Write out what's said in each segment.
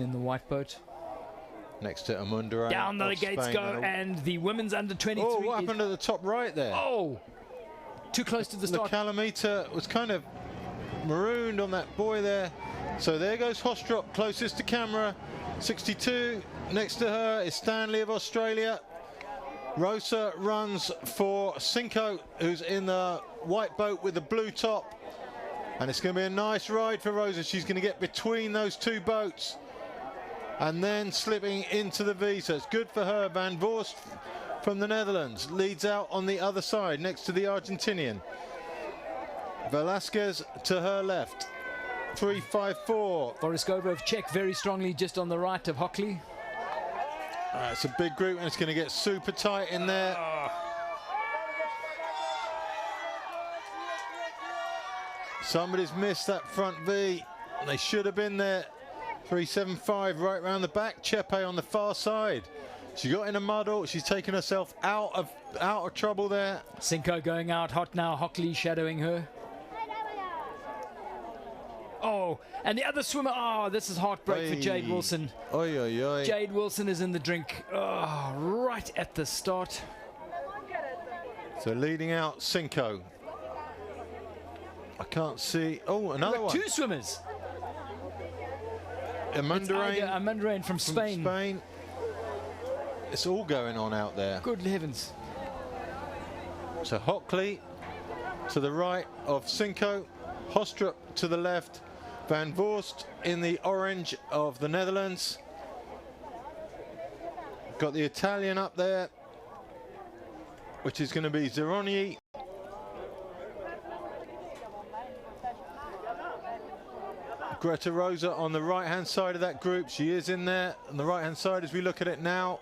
in the white boat. Next to Amundarain. Down the gates Spain, go, and the women's under 23. Oh, what happened at the top right there? Oh, too close to the start. The calometer was kind of marooned on that buoy there. So there goes Hostrup, closest to camera. 62. Next to her is Stanley of Australia. Rosa runs for Cinco, who's in the white boat with the blue top. And it's going to be a nice ride for Rosa. She's going to get between those two boats and then slipping into the V. So it's good for her. Van Voorst from the Netherlands leads out on the other side next to the Argentinian. Velasquez to her left. 3-5-4. Voroskova of Czech very strongly just on the right of Hockley. It's a big group and it's going to get super tight in there. Somebody's missed that front V. They should have been there. 3-7-5 right round the back. Chepe on the far side. She got in a muddle. She's taken herself out of trouble there. Cinco going out hot now. Hockley shadowing her. Oh, and the other swimmer. Oh, this is heartbreak for Jade Wilson. Oy, oy, oy. Jade Wilson is in the drink. Oh, right at the start. So leading out Cinco. I can't see. Oh, another one. Two swimmers. Amundarain from Spain. It's all going on out there. Good heavens. So Hockley to the right of Cinco. Hostrup to the left. Van Voorst in the orange of the Netherlands. Got the Italian up there, which is going to be Zeroni. Greta Rosa on the right-hand side of that group. She is in there on the right-hand side as we look at it now.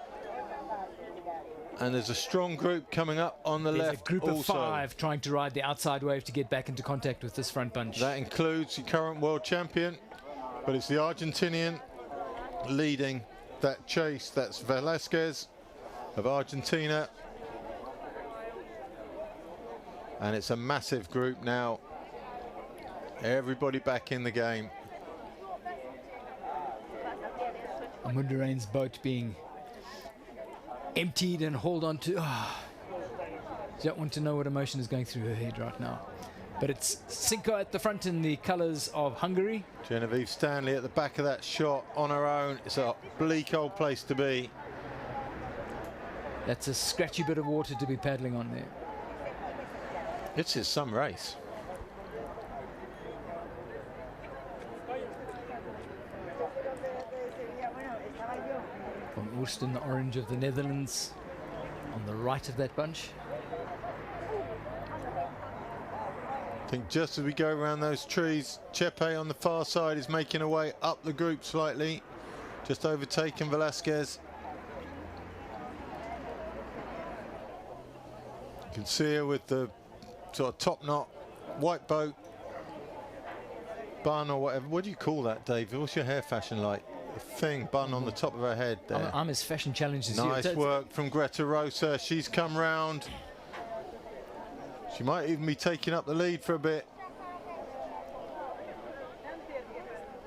And there's a strong group coming up on the left. A group also. of 5 trying to ride the outside wave to get back into contact with this front bunch. That includes the current world champion, but it's the Argentinian leading that chase. That's Velasquez of Argentina. And it's a massive group now. Everybody back in the game. Amundarain's boat being emptied and hauled on to. Oh, don't want to know what emotion is going through her head right now. But it's Cinco at the front in the colours of Hungary. Genevieve Stanley at the back of that shot on her own. It's a bleak old place to be. That's a scratchy bit of water to be paddling on there. This is some race. Van Voorst in the orange of the Netherlands on the right of that bunch. I think just as we go around those trees, Chepe on the far side is making her way up the group slightly, just overtaking Velasquez. You can see her with the sort of top knot white boat bun or whatever. What do you call that, Dave? What's your hair fashion like? A thing bun on the top of her head there. I'm as fashion challenged as you. Nice work from Greta Rosa. She's come round. She might even be taking up the lead for a bit,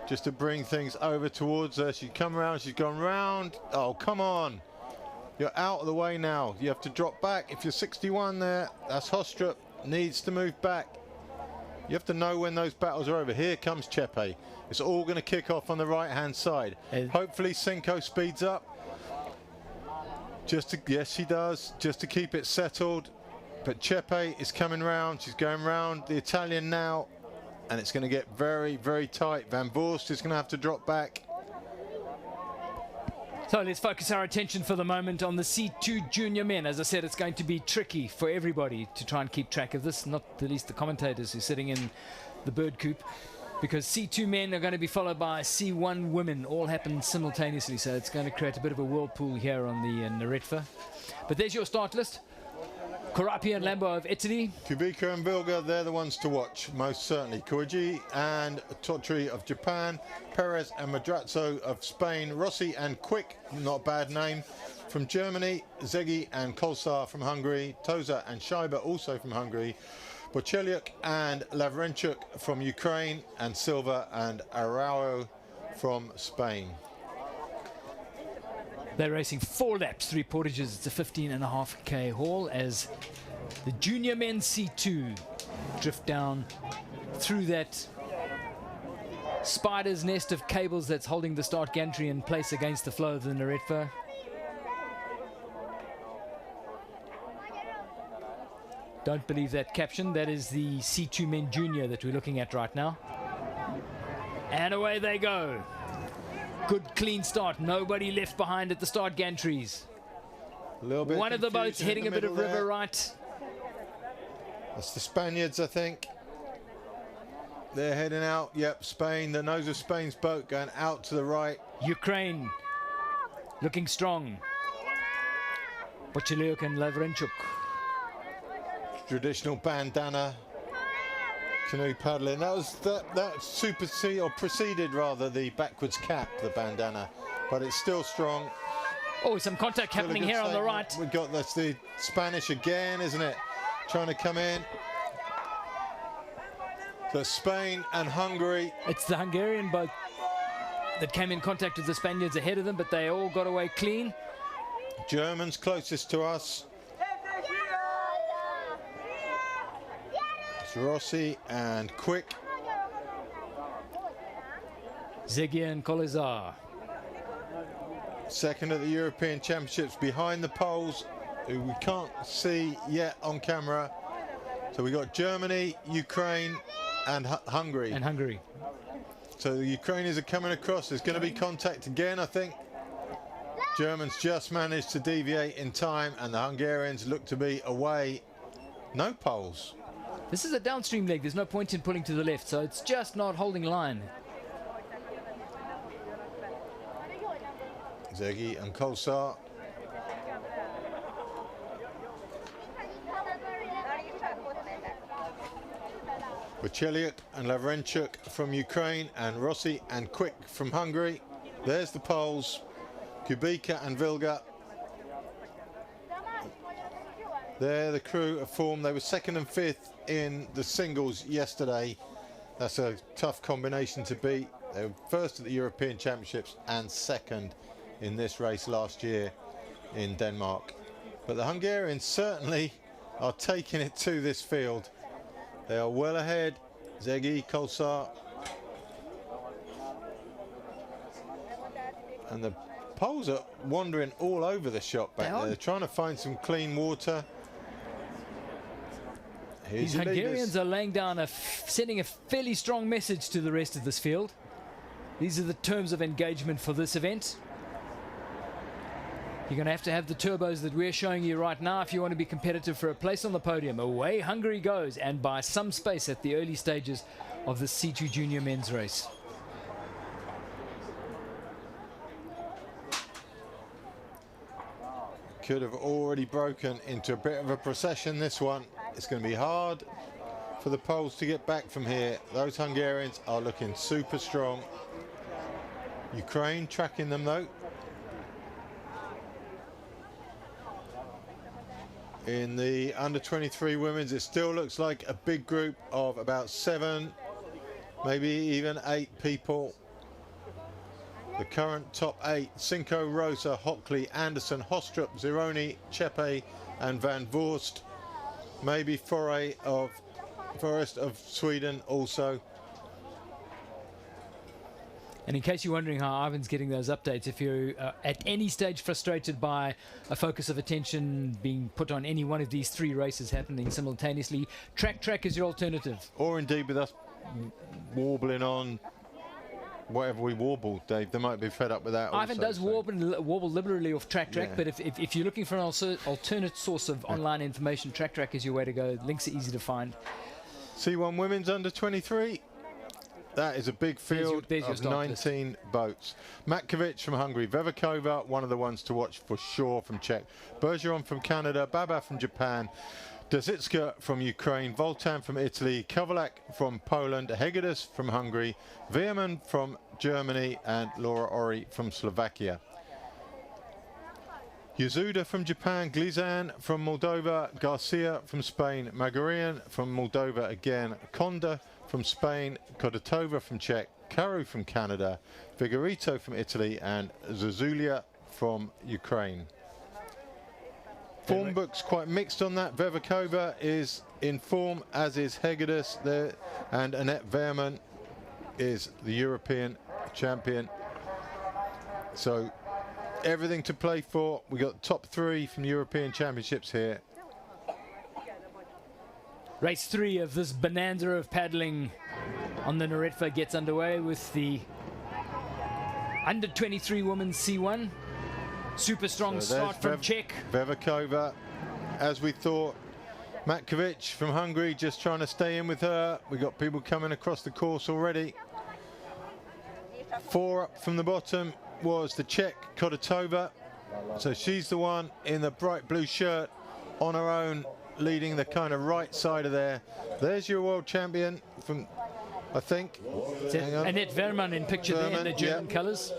just to bring things over towards her. She's come round. She's gone round. Oh, come on. You're out of the way now. You have to drop back. If you're 61 there, that's Hostrup. Needs to move back. You have to know when those battles are over. Here comes Chepe. It's all going to kick off on the right-hand side. Hopefully Cinco speeds up. Yes, she does. Just to keep it settled. But Chepe is coming round. She's going round the Italian now. And it's going to get very, very tight. Van Voorst is going to have to drop back. So let's focus our attention for the moment on the C2 junior men. As I said, it's going to be tricky for everybody to try and keep track of this, not the least the commentators who are sitting in the bird coop, because C2 men are going to be followed by C1 women, all happen simultaneously, so it's going to create a bit of a whirlpool here on the Naretva. But there's your start list. Karapi and Lambo of Italy. Kubica and Vilga, they're the ones to watch, most certainly. Koigi and Totri of Japan. Perez and Madrazo of Spain. Rossi and Quick, not a bad name, from Germany. Zegi and Kolsar from Hungary. Toza and Scheiber, also from Hungary. Boceliuk and Lavrenchuk from Ukraine. And Silva and Araujo from Spain. They're racing 4 laps, 3 portages. It's a 15.5k haul as the junior men C2 drift down through that spider's nest of cables that's holding the start gantry in place against the flow of the Naretva. Don't believe that caption. That is the C2 men junior that we're looking at right now. And away they go. Good clean start. Nobody left behind at the start gantries. One of the boats heading a bit of river right. That's the Spaniards, I think. They're heading out. Yep, Spain. The nose of Spain's boat going out to the right. Ukraine looking strong. Pochiliuk and Lavrenchuk. Traditional bandana canoe paddling. That superseded or preceded rather the backwards cap, the bandana, but it's still strong. Oh, some contact happening here on the right. We've got that's the Spanish again, isn't it? Trying to come in. So Spain and Hungary. It's the Hungarian boat that came in contact with the Spaniards ahead of them, but they all got away clean. Germans closest to us. It's Rossi and Quick. Zegia and Kolezar. Second at the European Championships behind the Poles, who we can't see yet on camera. So we got Germany, Ukraine and Hungary. And Hungary. So the Ukrainians are coming across. There's going to be contact again, I think. Germans just managed to deviate in time and the Hungarians look to be away. No Poles. This is a downstream leg. There's no point in pulling to the left, so it's just not holding line. Zegi and Kolsar. Pochiliuk and Lavrenchuk from Ukraine and Rossi and Quick from Hungary. There's the Poles, Kubica and Vilga. There the crew have formed. They were 2nd and 5th in the singles yesterday. That's a tough combination to beat. They were 1st at the European Championships and 2nd in this race last year in Denmark. But the Hungarians certainly are taking it to this field. They are well ahead. Zegi, Kolsar. And the Poles are wandering all over the shop back there. They're trying to find some clean water. These Hungarians are laying down sending a fairly strong message to the rest of this field. These are the terms of engagement for this event. You're going to have the turbos that we're showing you right now if you want to be competitive for a place on the podium. Away Hungary goes, and by some space at the early stages of the C2 Junior men's race. Could have already broken into a bit of a procession, this one. It's going to be hard for the Poles to get back from here. Those Hungarians are looking super strong. Ukraine tracking them though. In the under-23 women's, it still looks like a big group of about 7, maybe even 8 people. The current top 8, Cinco, Rosa, Hockley, Anderson, Hostrup, Zironi, Chepe and Van Voorst. Maybe Forest of Sweden also. And in case you're wondering how Ivan's getting those updates, if you're at any stage frustrated by a focus of attention being put on any one of these 3 races happening simultaneously, Track is your alternative. Or indeed with us warbling on whatever we warble, Dave, they might be fed up with that. Ivan does warble liberally off Track, yeah. But if you're looking for an alternate source of online information, Track is your way to go. Links are easy to find. C1 women's under 23. That is a big field of 19 boats. Metkovic from Hungary, Veverkova, one of the ones to watch for sure from Czech. Bergeron from Canada, Baba from Japan, Dazitska from Ukraine, Voltan from Italy, Kovalak from Poland, Hegedus from Hungary, Veerman from Germany and Laura Ori from Slovakia. Yazuda from Japan, Glizan from Moldova, Garcia from Spain, Magarian from Moldova again, Konda from Spain, Kodotova from Czech, Karu from Canada, Vigorito from Italy and Zazulia from Ukraine. Form book's quite mixed on that. Veverkova is in form, as is Hegedus there, and Annette Wehrmann is the European champion. So everything to play for. We got top 3 from European Championships here. Race 3 of this bonanza of paddling on the Neretva gets underway with the under 23 women's C1. Super strong start from Czech. Veverkova, as we thought. Metkovic from Hungary just trying to stay in with her. We got people coming across the course already. 4 up from the bottom was the Czech Kodotova. So she's the one in the bright blue shirt on her own, leading the kind of right side of there. There's your world champion from, I think. Annette Wehrmann in picture there in the German colours.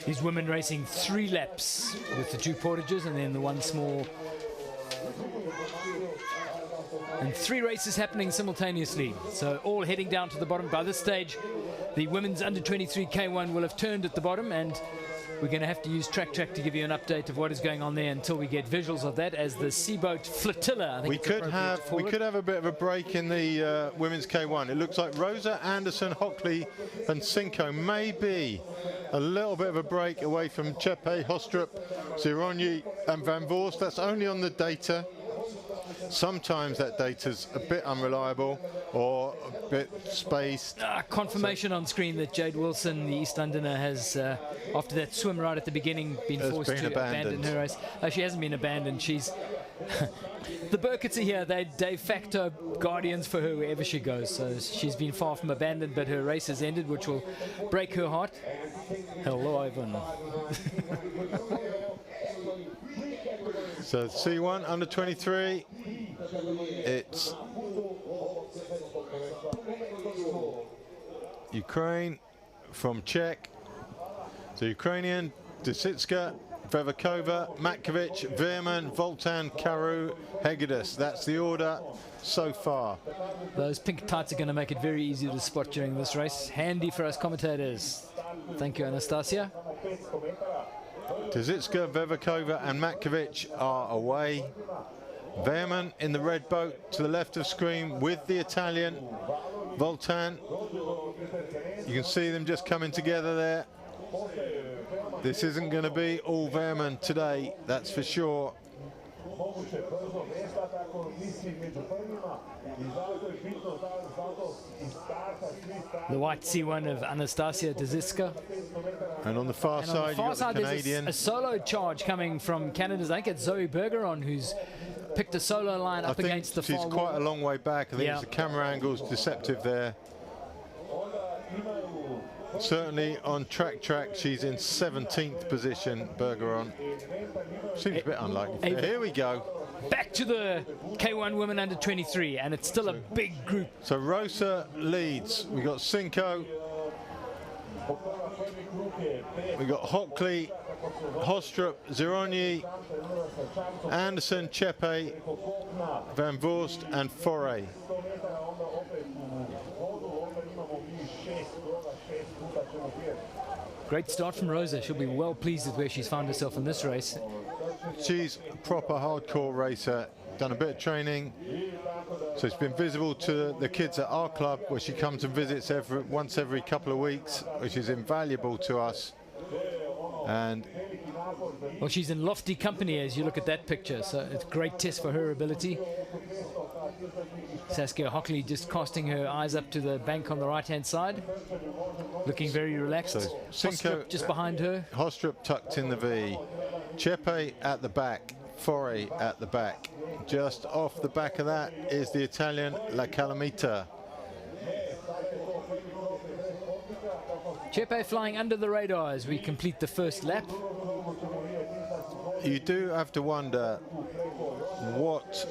These women racing 3 laps with the 2 portages and then the 1 small. And 3 races happening simultaneously. So all heading down to the bottom. By this stage, the women's under 23 K1 will have turned at the bottom, and we're going to have to use Track to give you an update of what is going on there until we get visuals of that as the Seaboat Flotilla. I think we could have a bit of a break in the women's K1. It looks like Rosa, Anderson, Hockley and Cinco may be a little bit of a break away from Chepe, Hostrup, Zironyi and Van Voorst. That's only on the data. Sometimes that data's a bit unreliable or a bit spaced. Confirmation on screen that Jade Wilson, the East Londoner, has, after that swim right at the beginning, been forced to abandon her race. She hasn't been abandoned. She's the Burkitts are here. They're de facto guardians for her wherever she goes. So she's been far from abandoned, but her race has ended, which will break her heart. Hello, Ivan. So C1 under 23. It's Ukraine from Czech. So Ukrainian, Desitska, Veverkova, Matkovic, Veerman, Voltan, Karu, Hegedus. That's the order so far. Those pink tights are going to make it very easy to spot during this race. Handy for us commentators. Thank you, Anastasia. Desitska, Veverkova and Matkovic are away. Veerman in the red boat to the left of screen with the Italian Voltan. You can see them just coming together there. This isn't going to be all Veerman today, that's for sure. The white C1 of Anastasia Desitska. And on the far side, you've got the Canadian. There's a solo charge coming from Canada's. I think it's Zoe Bergeron who's picked a solo line up against the far wall. She's quite a long way back. I think the camera angle's deceptive there. Certainly on track, she's in 17th position, Bergeron. Seems a bit unlikely. Here we go. Back to the K1 women under 23, and it's still a big group. So Rosa leads. We got Cinco. We got Hockley, Hostrup, Zironyi, Anderson, Chepe, Van Voorst and Foray. Great start from Rosa. She'll be well pleased with where she's found herself in this race. She's a proper hardcore racer, done a bit of training, so it's been visible to the kids at our club, where she comes and visits once every couple of weeks, which is invaluable to us. And well, she's in lofty company as you look at that picture, so it's a great test for her ability. Saskia Hockley just casting her eyes up to the bank on the right-hand side, looking very relaxed. So Cinco just behind her. Hostrup tucked in the V. Chepe at the back, Foray at the back. Just off the back of that is the Italian La Calamita. Chepe flying under the radar as we complete the first lap. You do have to wonder what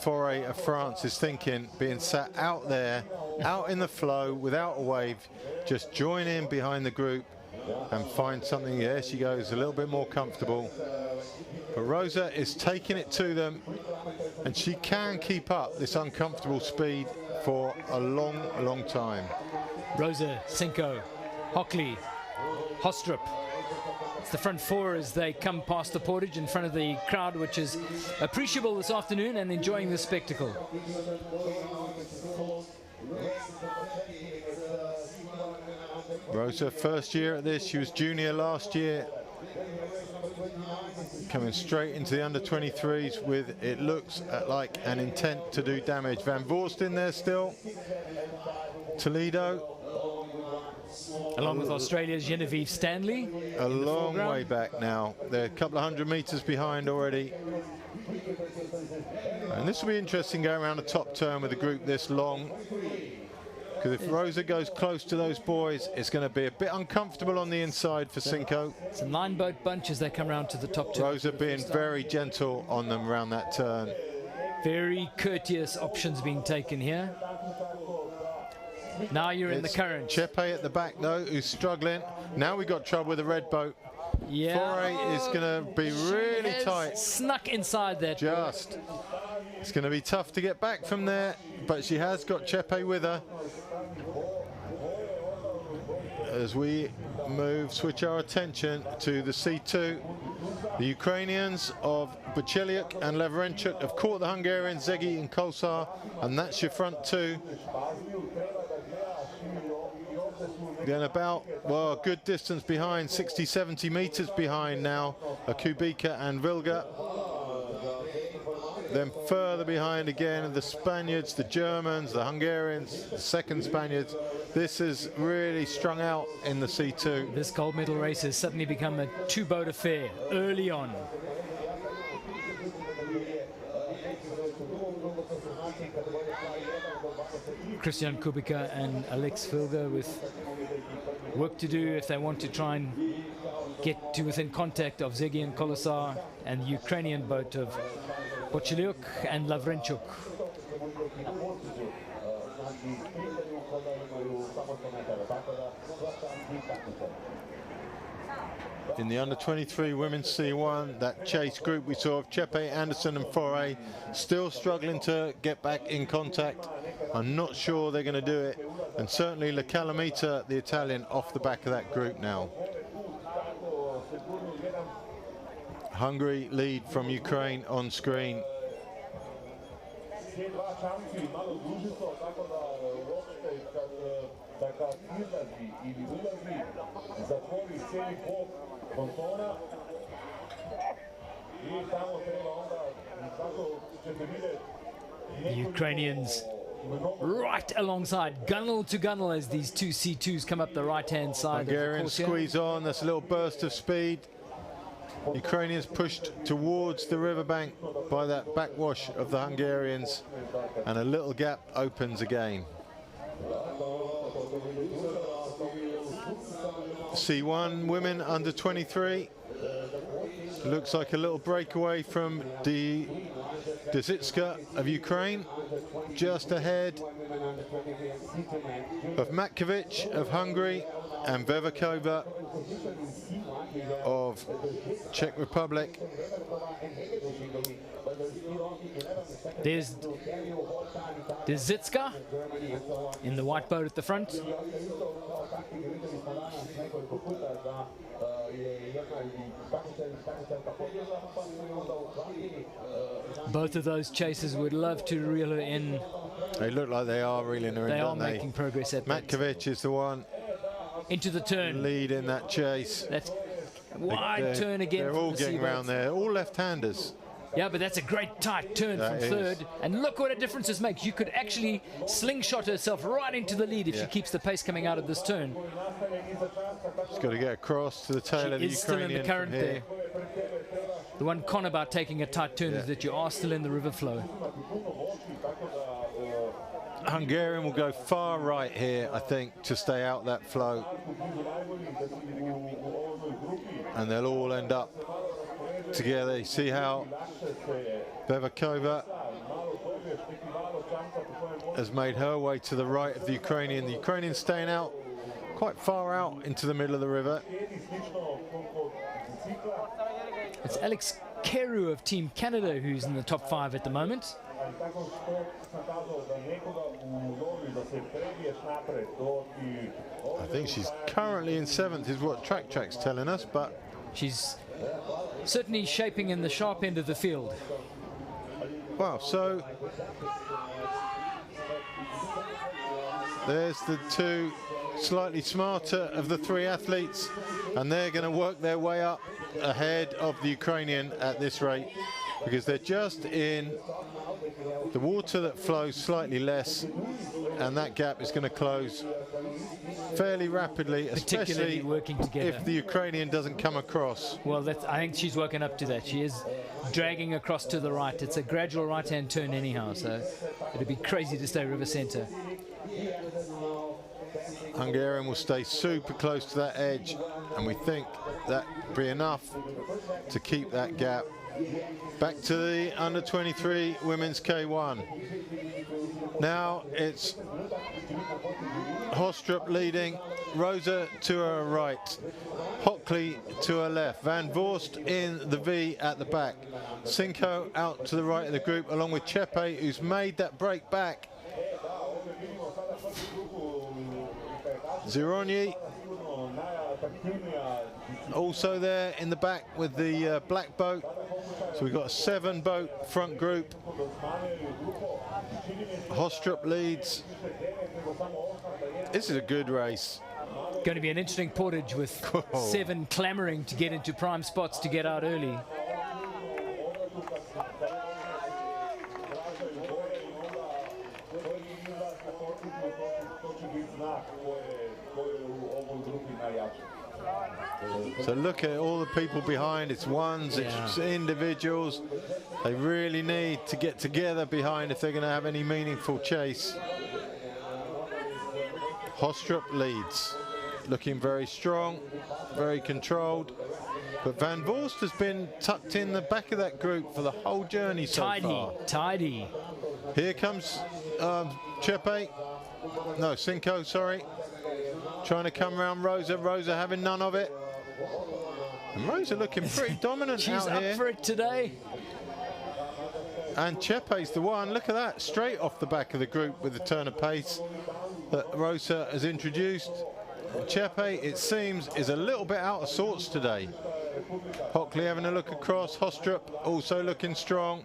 Foray of France is thinking, being sat out there, out in the flow, without a wave, just join in behind the group and find something. There she goes, a little bit more comfortable. But Rosa is taking it to them, and she can keep up this uncomfortable speed for a long, long time. Rosa, Cinco, Hockley, Hostrup. It's the front four as they come past the portage in front of the crowd, which is appreciable this afternoon and enjoying the spectacle. Rosa, first year at this, she was junior last year. Coming straight into the under-23s with, it looks like an intent to do damage. Van Voorst in there still. Toledo. Along with Australia's Genevieve Stanley. A long way back now. They're a couple of 100 meters behind already. And this will be interesting going around the top turn with a group this long. Because if Rosa goes close to those boys, it's going to be a bit uncomfortable on the inside for Cinco. It's a 9-boat bunch as they come around to the top turn. Rosa being very gentle on them around that turn. Very courteous options being taken here. Now you're in the current. Chepe at the back though, who's struggling. Now we've got trouble with the red boat. Yeah. Foray is going to be really tight. Snuck inside that. Just. It's going to be tough to get back from there, but she has got Chepe with her. As we switch our attention to the C2, the Ukrainians of Bachiliuk and Leverenchuk have caught the Hungarians Zegi and Kosar, and that's your front two. Then about, well, a good distance behind, 60, 70 meters behind now, are Kubica and Vilga. Then further behind again are the Spaniards, the Germans, the Hungarians, the second Spaniards. This is really strung out in the C2. This gold medal race has suddenly become a two-boat affair early on. Christian Kubica and Alex Vilga with work to do if they want to try and get to within contact of Zegi and Kolosar and the Ukrainian boat of Bachiliuk and Lavrenchuk. In the under-23 women's C1, that chase group we saw of Chepe, Anderson and Foray still struggling to get back in contact. I'm not sure they're going to do it. And certainly La Calamita, the Italian, off the back of that group now. Hungary lead from Ukraine on screen. The Ukrainians right alongside, gunnel to gunnel, as these two C2s come up the right-hand side. Hungarians squeeze on, that's a little burst of speed. Ukrainians pushed towards the riverbank by that backwash of the Hungarians, and a little gap opens again. C1 women under 23. Looks like a little breakaway from Dzitska of Ukraine, just ahead of Metkovic of Hungary and Vevakova of Czech Republic. There's Dzitska in the white boat at the front. Both of those chasers would love to reel her in. They look like they are reeling her in, They are don't they? making progress at that. Metkovic is the one Into the turn. lead in that chase. That's wide turn again. They're all getting around there, all left-handers. Yeah, but that's a great tight turn from third. And look what a difference this makes. You could actually slingshot herself right into the lead if she keeps the pace coming out of this turn. She's got to get across to the tail of the Ukrainian. She is still in the current there. The one con about taking a tight turn is that you are still in the river flow. Hungarian will go far right here, I think, to stay out that flow. And they'll all end up together. You see how Vevakova has made her way to the right of the Ukrainian. The Ukrainian staying out, quite far out into the middle of the river. It's Alex Keru of Team Canada, who's in the top 5 at the moment. I think she's currently in 7th is what Track's telling us, but she's certainly shaping in the sharp end of the field. Wow, so there's the 2 slightly smarter of the 3 athletes, and they're going to work their way up ahead of the Ukrainian at this rate, because they're just in the water that flows slightly less, and that gap is going to close fairly rapidly, especially working together. If the Ukrainian doesn't come across. Well, I think she's woken up to that. She is dragging across to the right. It's a gradual right-hand turn anyhow, so it'd be crazy to stay river center. Hungarian will stay super close to that edge, and we think that will be enough to keep that gap. Back to the under-23 women's K1. Now it's Hostrup leading, Rosa to her right, Hockley to her left, Van Voorst in the V at the back, Cinco out to the right of the group, along with Chepe, who's made that break back. Zironi also there in the back with the black boat. So we've got a 7-boat front group. Hostrup leads. This is a good race. Going to be an interesting portage with 7 clamoring to get into prime spots to get out early. So look at all the people behind. It's ones, it's individuals. They really need to get together behind if they're going to have any meaningful chase. Hostrup leads, looking very strong, very controlled. But Van Voorst has been tucked in the back of that group for the whole journey so far. Tidy. Here comes Chepe. No, Cinco, sorry. Trying to come around Rosa. Rosa having none of it. And Rosa looking pretty dominant out here. She's up for it today. And Chepe's the one. Look at that. Straight off the back of the group with the turn of pace that Rosa has introduced. Chepe, it seems, is a little bit out of sorts today. Hockley having a look across. Hostrup also looking strong.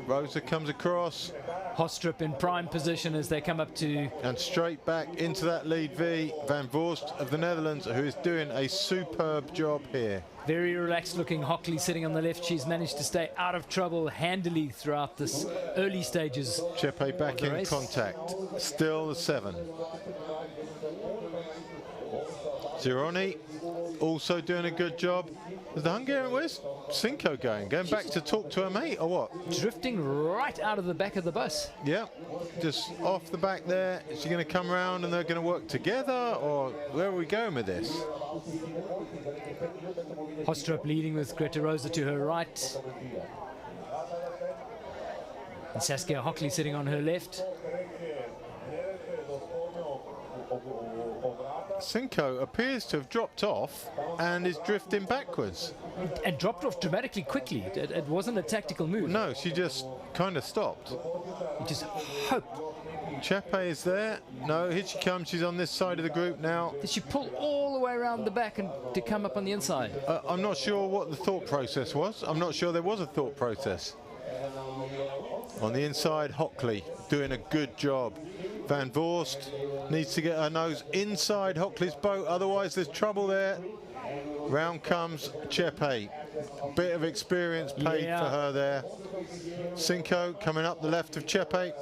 Rosa comes across. Hostrup in prime position as they come up to... And straight back into that lead V. Van Voorst of the Netherlands, who is doing a superb job here. Very relaxed looking Hockley sitting on the left. She's managed to stay out of trouble handily throughout this early stages. Chepe back in contact. Still the 7. Zironi also doing a good job. Is the Hungarian, where's Cinco going? Going back to talk to her mate or what? Drifting right out of the back of the bus. Yeah, just off the back there. Is she going to come around and they're going to work together, or where are we going with this? Hostrup leading with Greta Rosa to her right. And Saskia Hockley sitting on her left. Cinco appears to have dropped off and is drifting backwards. And dropped off dramatically quickly. It wasn't a tactical move. No, she just kind of stopped. You just hope. Chepe is there. No, here she comes. She's on this side of the group now. Did she pull all the way around the back and to come up on the inside? I'm not sure what the thought process was. I'm not sure there was a thought process. On the inside, Hockley doing a good job. Van Voorst needs to get her nose inside Hockley's boat, otherwise there's trouble there. Round comes Chepe. Bit of experience paid for her there. Cinco coming up the left of Chepe.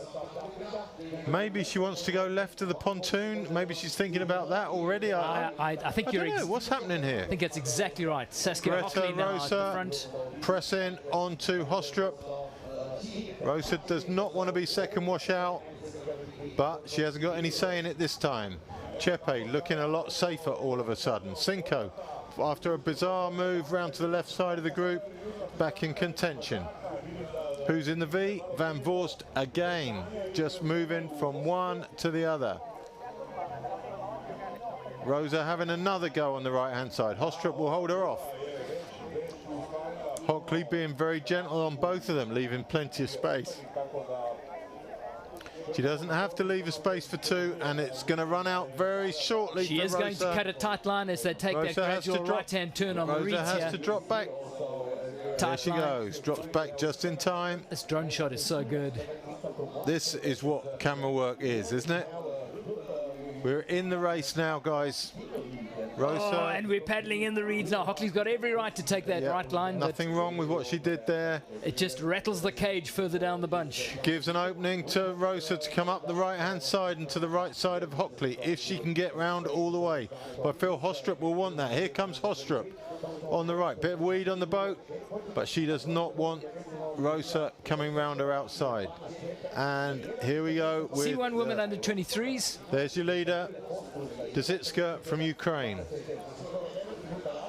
Maybe she wants to go left of the pontoon. Maybe she's thinking about that already. I think you're... I don't know. What's happening here? I think that's exactly right. Saskia Hockley now at the front. Pressing onto Hostrup. Rosa does not want to be second wash out, but she hasn't got any say in it this time. Chepe looking a lot safer all of a sudden. Cinco, after a bizarre move round to the left side of the group, back in contention. Who's in the V? Van Voorst again, just moving from one to the other. Rosa having another go on the right-hand side. Hostrup will hold her off. Hockley being very gentle on both of them, leaving plenty of space. She doesn't have to leave a space for two, and it's going to run out very shortly. She is going to cut a tight line as they take that gradual right-hand turn on the reeds here. Rosa has to drop back. There she goes, drops back just in time. This drone shot is so good. This is what camera work is, isn't it? We're in the race now, guys. Rosa. Oh, and we're paddling in the reeds now. Hockley's got every right to take that right line. Nothing wrong with what she did there. It just rattles the cage further down the bunch. Gives an opening to Rosa to come up the right-hand side and to the right side of Hockley, if she can get round all the way. But I feel Hostrup will want that. Here comes Hostrup on the right. Bit of weed on the boat, but she does not want Rosa coming round her outside. And here we go. C1 women under 23s. There's your leader, Dazitska from Ukraine.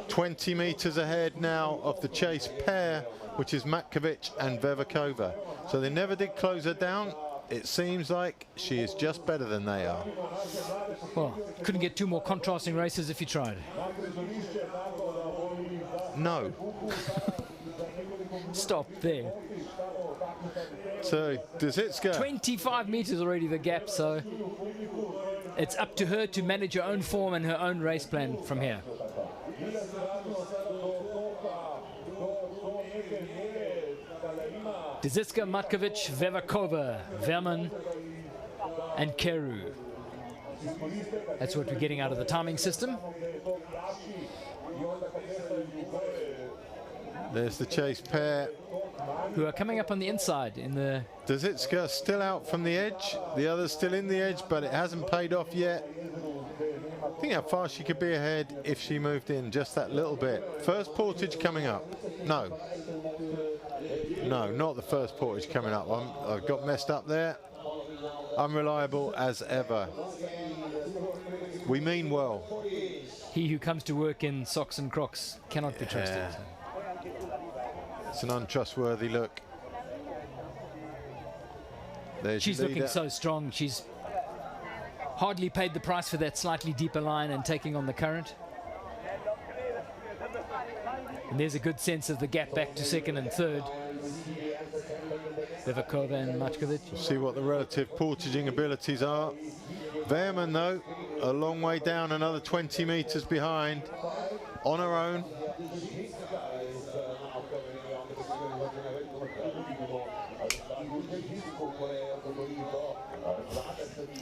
20 meters ahead now of the chase pair, which is Metkovic and Vevakova. So they never did close her down. It seems like she is just better than they are. Well, couldn't get two more contrasting races if you tried. No. Stop there. So Dazitska. 25 meters already the gap, so it's up to her to manage her own form and her own race plan from here. Dazitska, Metkovic, Vevakova, Verman and Keru. That's what we're getting out of the timing system. There's the chase pair. Who are coming up on the inside in the... Dazitska still out from the edge. The other's still in the edge, but it hasn't paid off yet. Think how far she could be ahead if she moved in just that little bit. First portage coming up. No. No, not the first portage coming up. I've got messed up there. Unreliable as ever. We mean well. He who comes to work in socks and Crocs cannot be trusted. It's an untrustworthy look. She's looking so strong. She's hardly paid the price for that slightly deeper line and taking on the current. And there's a good sense of the gap back to second and third. Vevakova and Metkovic. We'll see what the relative portaging abilities are. Verman, though, a long way down, another 20 meters behind, on her own.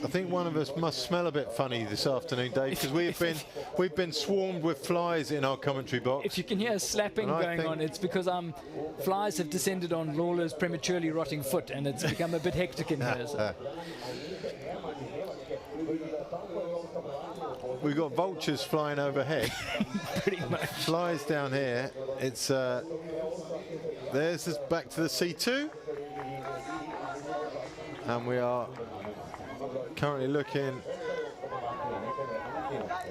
I think one of us must smell a bit funny this afternoon, Dave, because we've been swarmed with flies in our commentary box. If you can hear slapping going on, it's because flies have descended on Lawler's prematurely rotting foot, and it's become a bit hectic in here. So. We've got vultures flying overhead. Pretty much. Flies down here. It's there's this back to the C2, and we are currently looking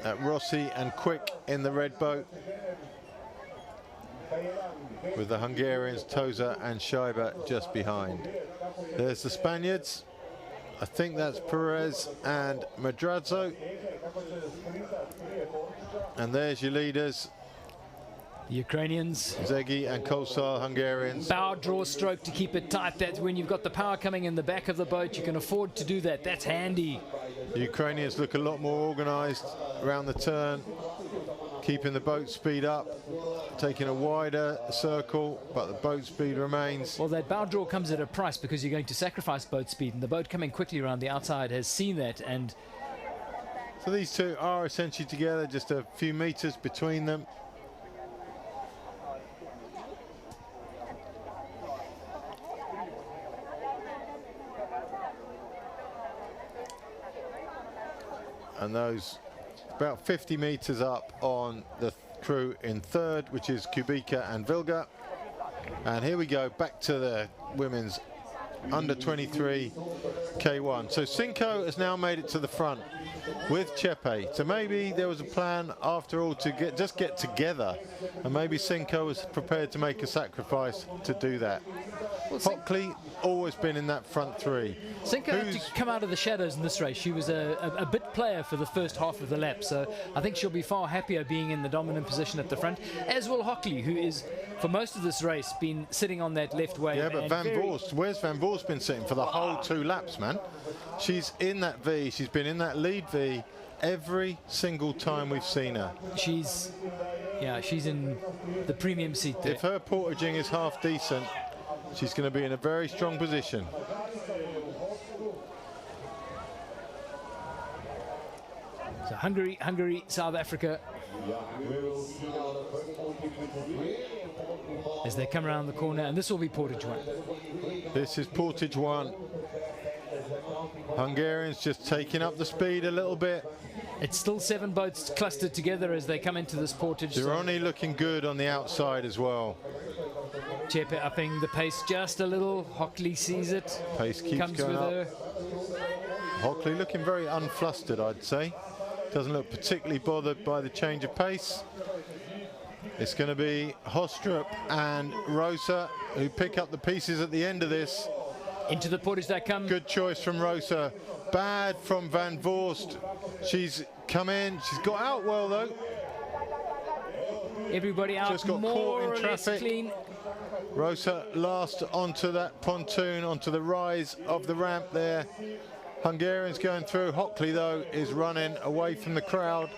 at Rossi and Quick in the red boat, with the Hungarians Toza and Scheiber just behind. There's the Spaniards. I think that's Perez and Madrazo. And there's your leaders. The Ukrainians. Zegi and Kosar, Hungarians. Bow draw stroke to keep it tight. That's when you've got the power coming in the back of the boat. You can afford to do that. That's handy. The Ukrainians look a lot more organised around the turn, keeping the boat speed up, taking a wider circle, but the boat speed remains. Well, that bow draw comes at a price because you're going to sacrifice boat speed, and the boat coming quickly around the outside has seen that. And so these two are essentially together, just a few meters between them. And those about 50 meters up on the crew in third, which is Kubica and Vilga. And here we go back to the women's under 23 K1. So Cinco has now made it to the front with Chepe. So maybe there was a plan after all to just get together, and maybe Cinco was prepared to make a sacrifice to do that. Well, Hockley always been in that front three. Cinco had to come out of the shadows in this race. She was a bit player for the first half of the lap, so I think she'll be far happier being in the dominant position at the front, as will Hockley, who is, for most of this race, been sitting on that left wave. Yeah, but Van Voorst, where's Van Voorst been sitting for the whole 2 laps, man? She's in that V, she's been in that lead V every single time we've seen her. She's in the premium seat there. If her portaging is half decent, she's going to be in a very strong position. So Hungary, South Africa. As they come around the corner, and this will be portage 1. This is portage 1. Hungarians just taking up the speed a little bit. It's still 7 boats clustered together as they come into this portage. Zironi looking good on the outside as well. Chepe upping the pace just a little. Hockley sees it. Pace keeps comes going with up. her. Hockley looking very unflustered, I'd say. Doesn't look particularly bothered by the change of pace. It's going to be Hostrup and Rosa who pick up the pieces at the end of this. Into the portage they come. Good choice from Rosa. Bad from Van Voorst. She's come in. She's got out well though. Everybody out Just got more caught in or less traffic. clean. Rosa last onto that pontoon, onto the rise of the ramp there. Hungarians going through. Hockley though is running away from the crowd.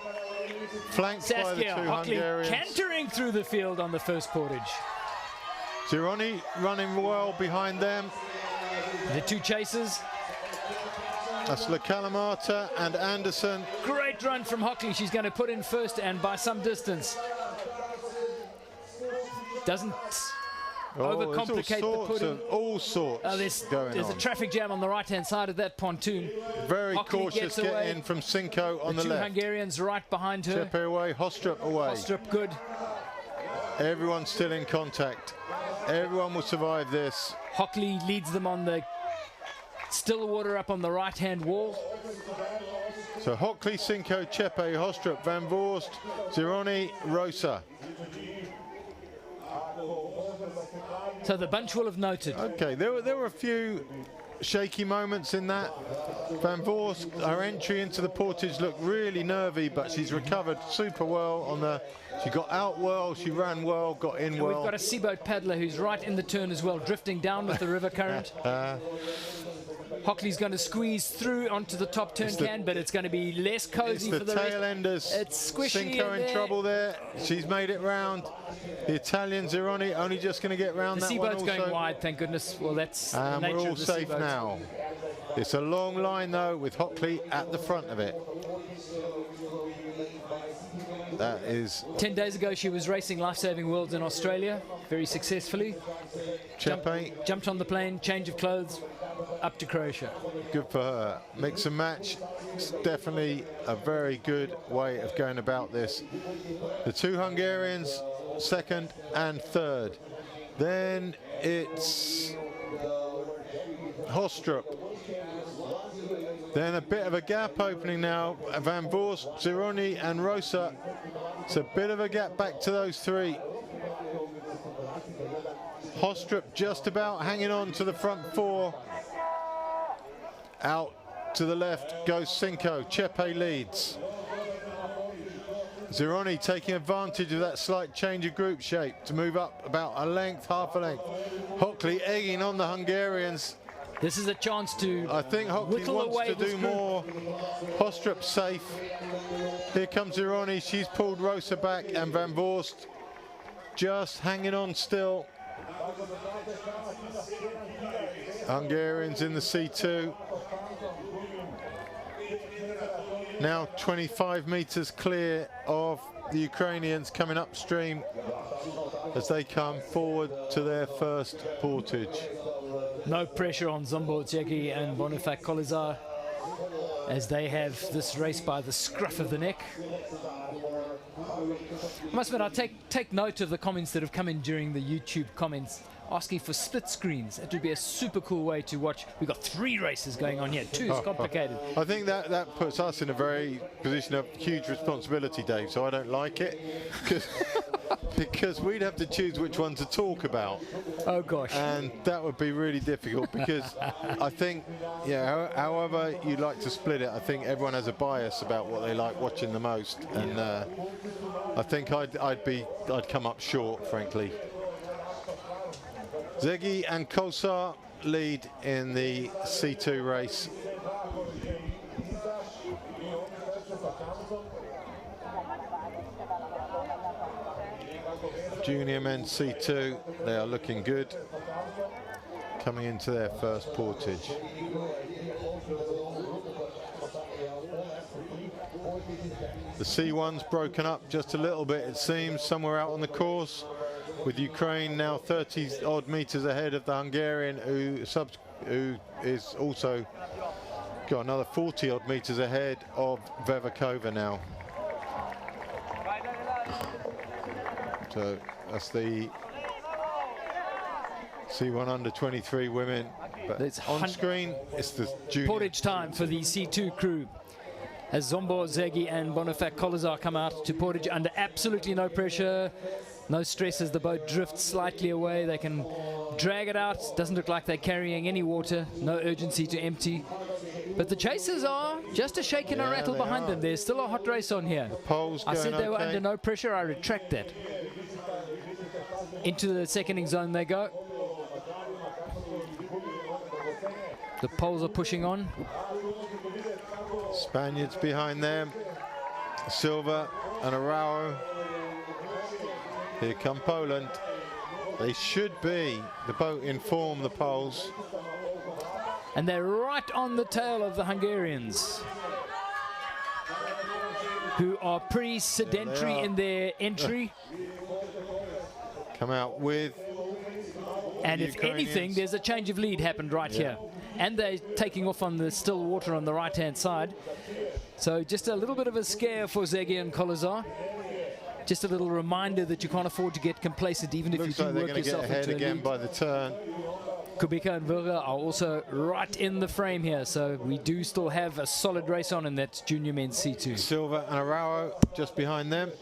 Flanked by the 2 Hockley Hungarians. cantering through the field on the first portage. Zironi running well behind them. The 2 chasers. That's Le Calamata and Anderson. Great run from Hockley. She's going to put in first and by some distance. Doesn't overcomplicate the pudding. All sorts going there's on. a traffic jam on the right-hand side of that pontoon. Very Hockley cautious getting in from Cinco on the 2 left. Hungarians right behind her. Chepe away, Hostrup away. Hostrup good. Everyone's still in contact. Everyone will survive this. Hockley leads them on the still water up on the right-hand wall. So Hockley, Cinco, Chepe, Hostrup, Van Voorst, Zironi, Rosa. So the bunch will have noted. Okay, there were a few shaky moments in that. Van Voorst, her entry into the portage looked really nervy, but she's recovered super well on the. She got out well, she ran well, got in And well. we've got a seaboat paddler who's right in the turn as well, drifting down with the river current. Hockley's going to squeeze through onto the top turn can, but it's going to be less cozy for the tail enders. It's squishy Cinco in trouble there. She's made it round. The Italian Zironi only just going to get round The that one seaboat's also. going wide, thank goodness. Well, that's the And nature we're all of the safe seaboat. now. It's a long line though with Hockley at the front of it. That is 10 days ago she was racing Life-Saving Worlds in Australia very successfully. Chepe. Jumped on the plane, change of clothes, up to Croatia. Good for her. Mix and match. It's definitely a very good way of going about this. The 2 Hungarians, 2nd and 3rd. Then it's Hostrup. Then a bit of a gap opening now. Van Voorst, Zironi and Rosa. It's a bit of a gap back to those 3. Hostrup just about hanging on to the front 4. Out to the left goes Cinco. Chepe leads. Zironi taking advantage of that slight change of group shape to move up about a length, half a length. Hockley egging on the Hungarians. This is a chance to I think Hockley whittle wants away to this do group. more. Hostrup safe. Here comes Zironi. She's pulled Rosa back and Van Voorst just hanging on still. Hungarians in the C2. Now 25 meters clear of the Ukrainians coming upstream as they come forward to their first portage. No pressure on Zombo Tseki and Bonifak Kolizar as they have this race by the scruff of the neck. I must admit, I take note of the comments that have come in during the YouTube comments asking for split screens. It would be a super cool way to watch. We've got 3 races going on here. 2 is complicated. I think that puts us in a very position of huge responsibility, Dave, so I don't like it. Because we'd have to choose which one to talk about. Oh gosh. And that would be really difficult because I think, yeah, however you like to split it, I think everyone has a bias about what they like watching the most. And I think I'd come up short, frankly. Zegi and Kosar lead in the C2 race. Junior men C2, they are looking good, coming into their first portage. The C1's broken up just a little bit, it seems, somewhere out on the course, with Ukraine now 30 odd meters ahead of the Hungarian, who is also got another 40 odd meters ahead of Vevakova now. So that's the C1 under 23 women. But on screen, it's the junior. Portage time for the C2 crew. As Zombo, Zegi and Bonifat Kolazar come out to portage under absolutely no pressure. No stress as the boat drifts slightly away. They can drag it out. Doesn't look like they're carrying any water. No urgency to empty. But the chasers are just a shake and a rattle behind them. There's still a hot race on here. The poles I said going they were under no pressure. I retract that. Into the seconding zone they go. The poles are pushing on. Spaniards behind them. Silva and Araujo. Here come Poland. They should be the boat in form, the Poles. And they're right on the tail of the Hungarians, who are pretty sedentary in their entry. Come out with. And if anything, there's a change of lead happened right here. And they're taking off on the still water on the right-hand side. So just a little bit of a scare for Zegi and Kolazar. Just a little reminder that you can't afford to get complacent, even if you do work yourself into a lead. Looks like they're going to get ahead again by the turn. Kubica and Virga are also right in the frame here, so we do still have a solid race on, and that's junior men's C2. Silva and Araujo just behind them.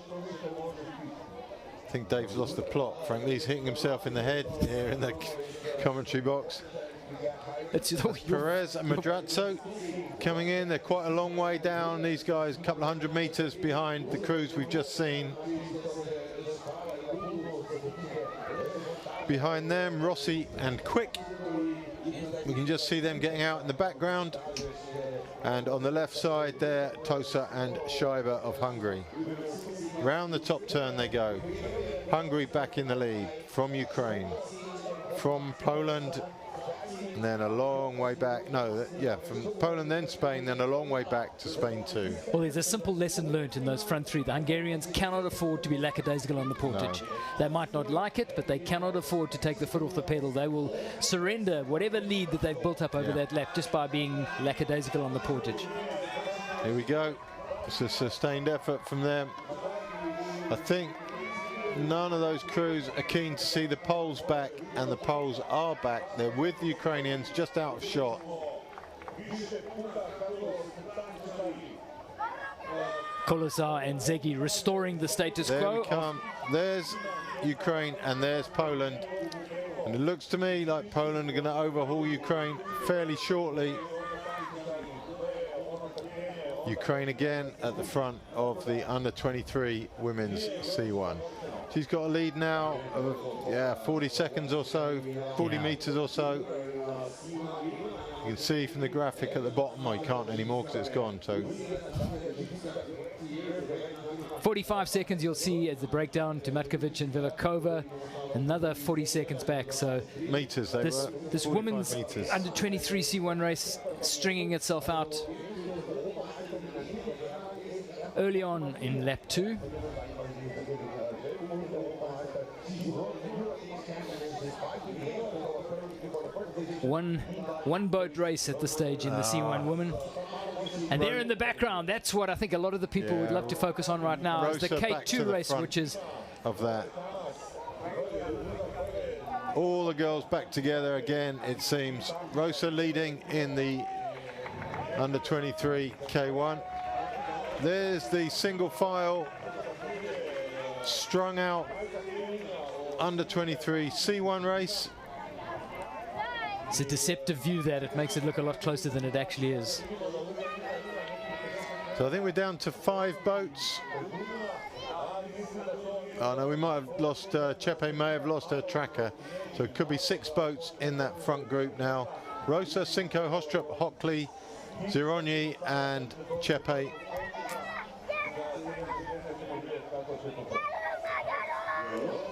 I think Dave's lost the plot, frankly. He's hitting himself in the head here in the commentary box. Perez and Madrazo coming in. They're quite a long way down, these guys, a couple of 100 meters behind the crews we've just seen. Behind them, Rossi and Quick. We can just see them getting out in the background. And on the left side there, Tosa and Scheiber of Hungary. Round the top turn they go. Hungary back in the lead from Ukraine. From Poland, and then a long way back. No, from Poland, then Spain, then a long way back to Spain too. Well, there's a simple lesson learnt in those front 3. The Hungarians cannot afford to be lackadaisical on the portage. No. They might not like it, but they cannot afford to take the foot off the pedal. They will surrender whatever lead that they've built up over that lap just by being lackadaisical on the portage. Here we go. It's a sustained effort from them. I think none of those crews are keen to see the Poles back, and the Poles are back. They're with the Ukrainians, just out of shot. Kolazar and Zegi restoring the status quo. There we come. There's Ukraine and there's Poland. And it looks to me like Poland are going to overhaul Ukraine fairly shortly. Ukraine again at the front of the under-23 women's C1. She's got a lead now of 40 seconds or so, 40 meters or so. You can see from the graphic at the bottom, I can't anymore because it's gone. So 45 seconds you'll see as the breakdown to Metkovic and Vevakova. Another 40 seconds back. So meters, this women's under 23 C1 race stringing itself out early on in lap 2. One boat race at the stage in the C1 women. And there in the background, that's what I think a lot of the people would love to focus on right now, is the K2 race, which is of that. All the girls back together again, it seems. Rosa leading in the under 23 K1. There's the single file strung out under 23 C1 race. It's a deceptive view that it makes it look a lot closer than it actually is. So I think we're down to 5 boats. Oh no, we might have lost, Chepe may have lost her tracker. So it could be 6 boats in that front group now. Rosa, Cinco, Hostrup, Hockley, Zironi and Chepe.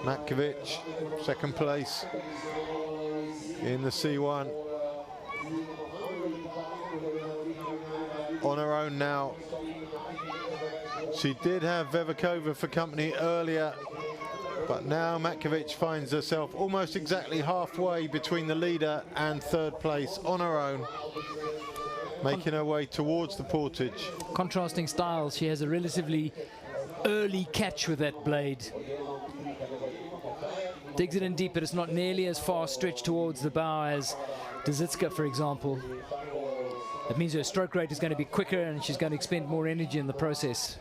Metkovic, second place in the C1. On her own now. She did have Vevikova for company earlier, but now Metkovic finds herself almost exactly halfway between the leader and third place on her own, making her way towards the portage. Contrasting styles. She has a relatively early catch with that blade. Digs it in deep, but it's not nearly as far stretched towards the bow as Dezitska, for example. That means her stroke rate is going to be quicker and she's going to expend more energy in the process.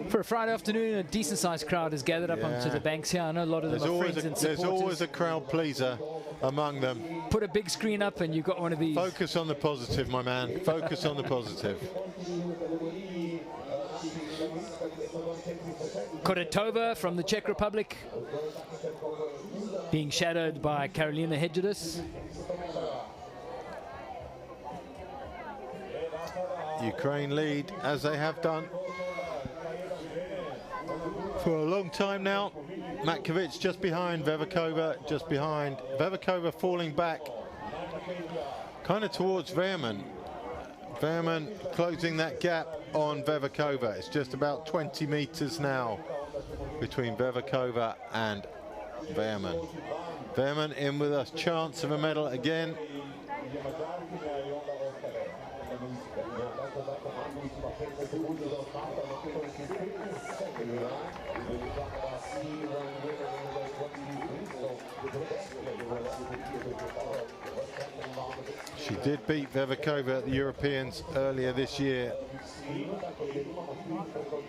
For a Friday afternoon, a decent-sized crowd has gathered up onto the banks here. I know a lot of them are friends and supporters. There's always a crowd pleaser among them. Put a big screen up and you've got one of these. Focus on the positive, my man. Focus on the positive. Koretova from the Czech Republic, being shadowed by Karolina Hedgeris. Ukraine lead, as they have done for a long time now. Metkovic just behind Vevikova, just behind. Vevikova falling back kind of towards Veerman. Veerman closing that gap on Vevikova. It's just about 20 meters now between Vevikova and Veerman. Veerman in with a chance of a medal again. She did beat Vevikova at the Europeans earlier this year,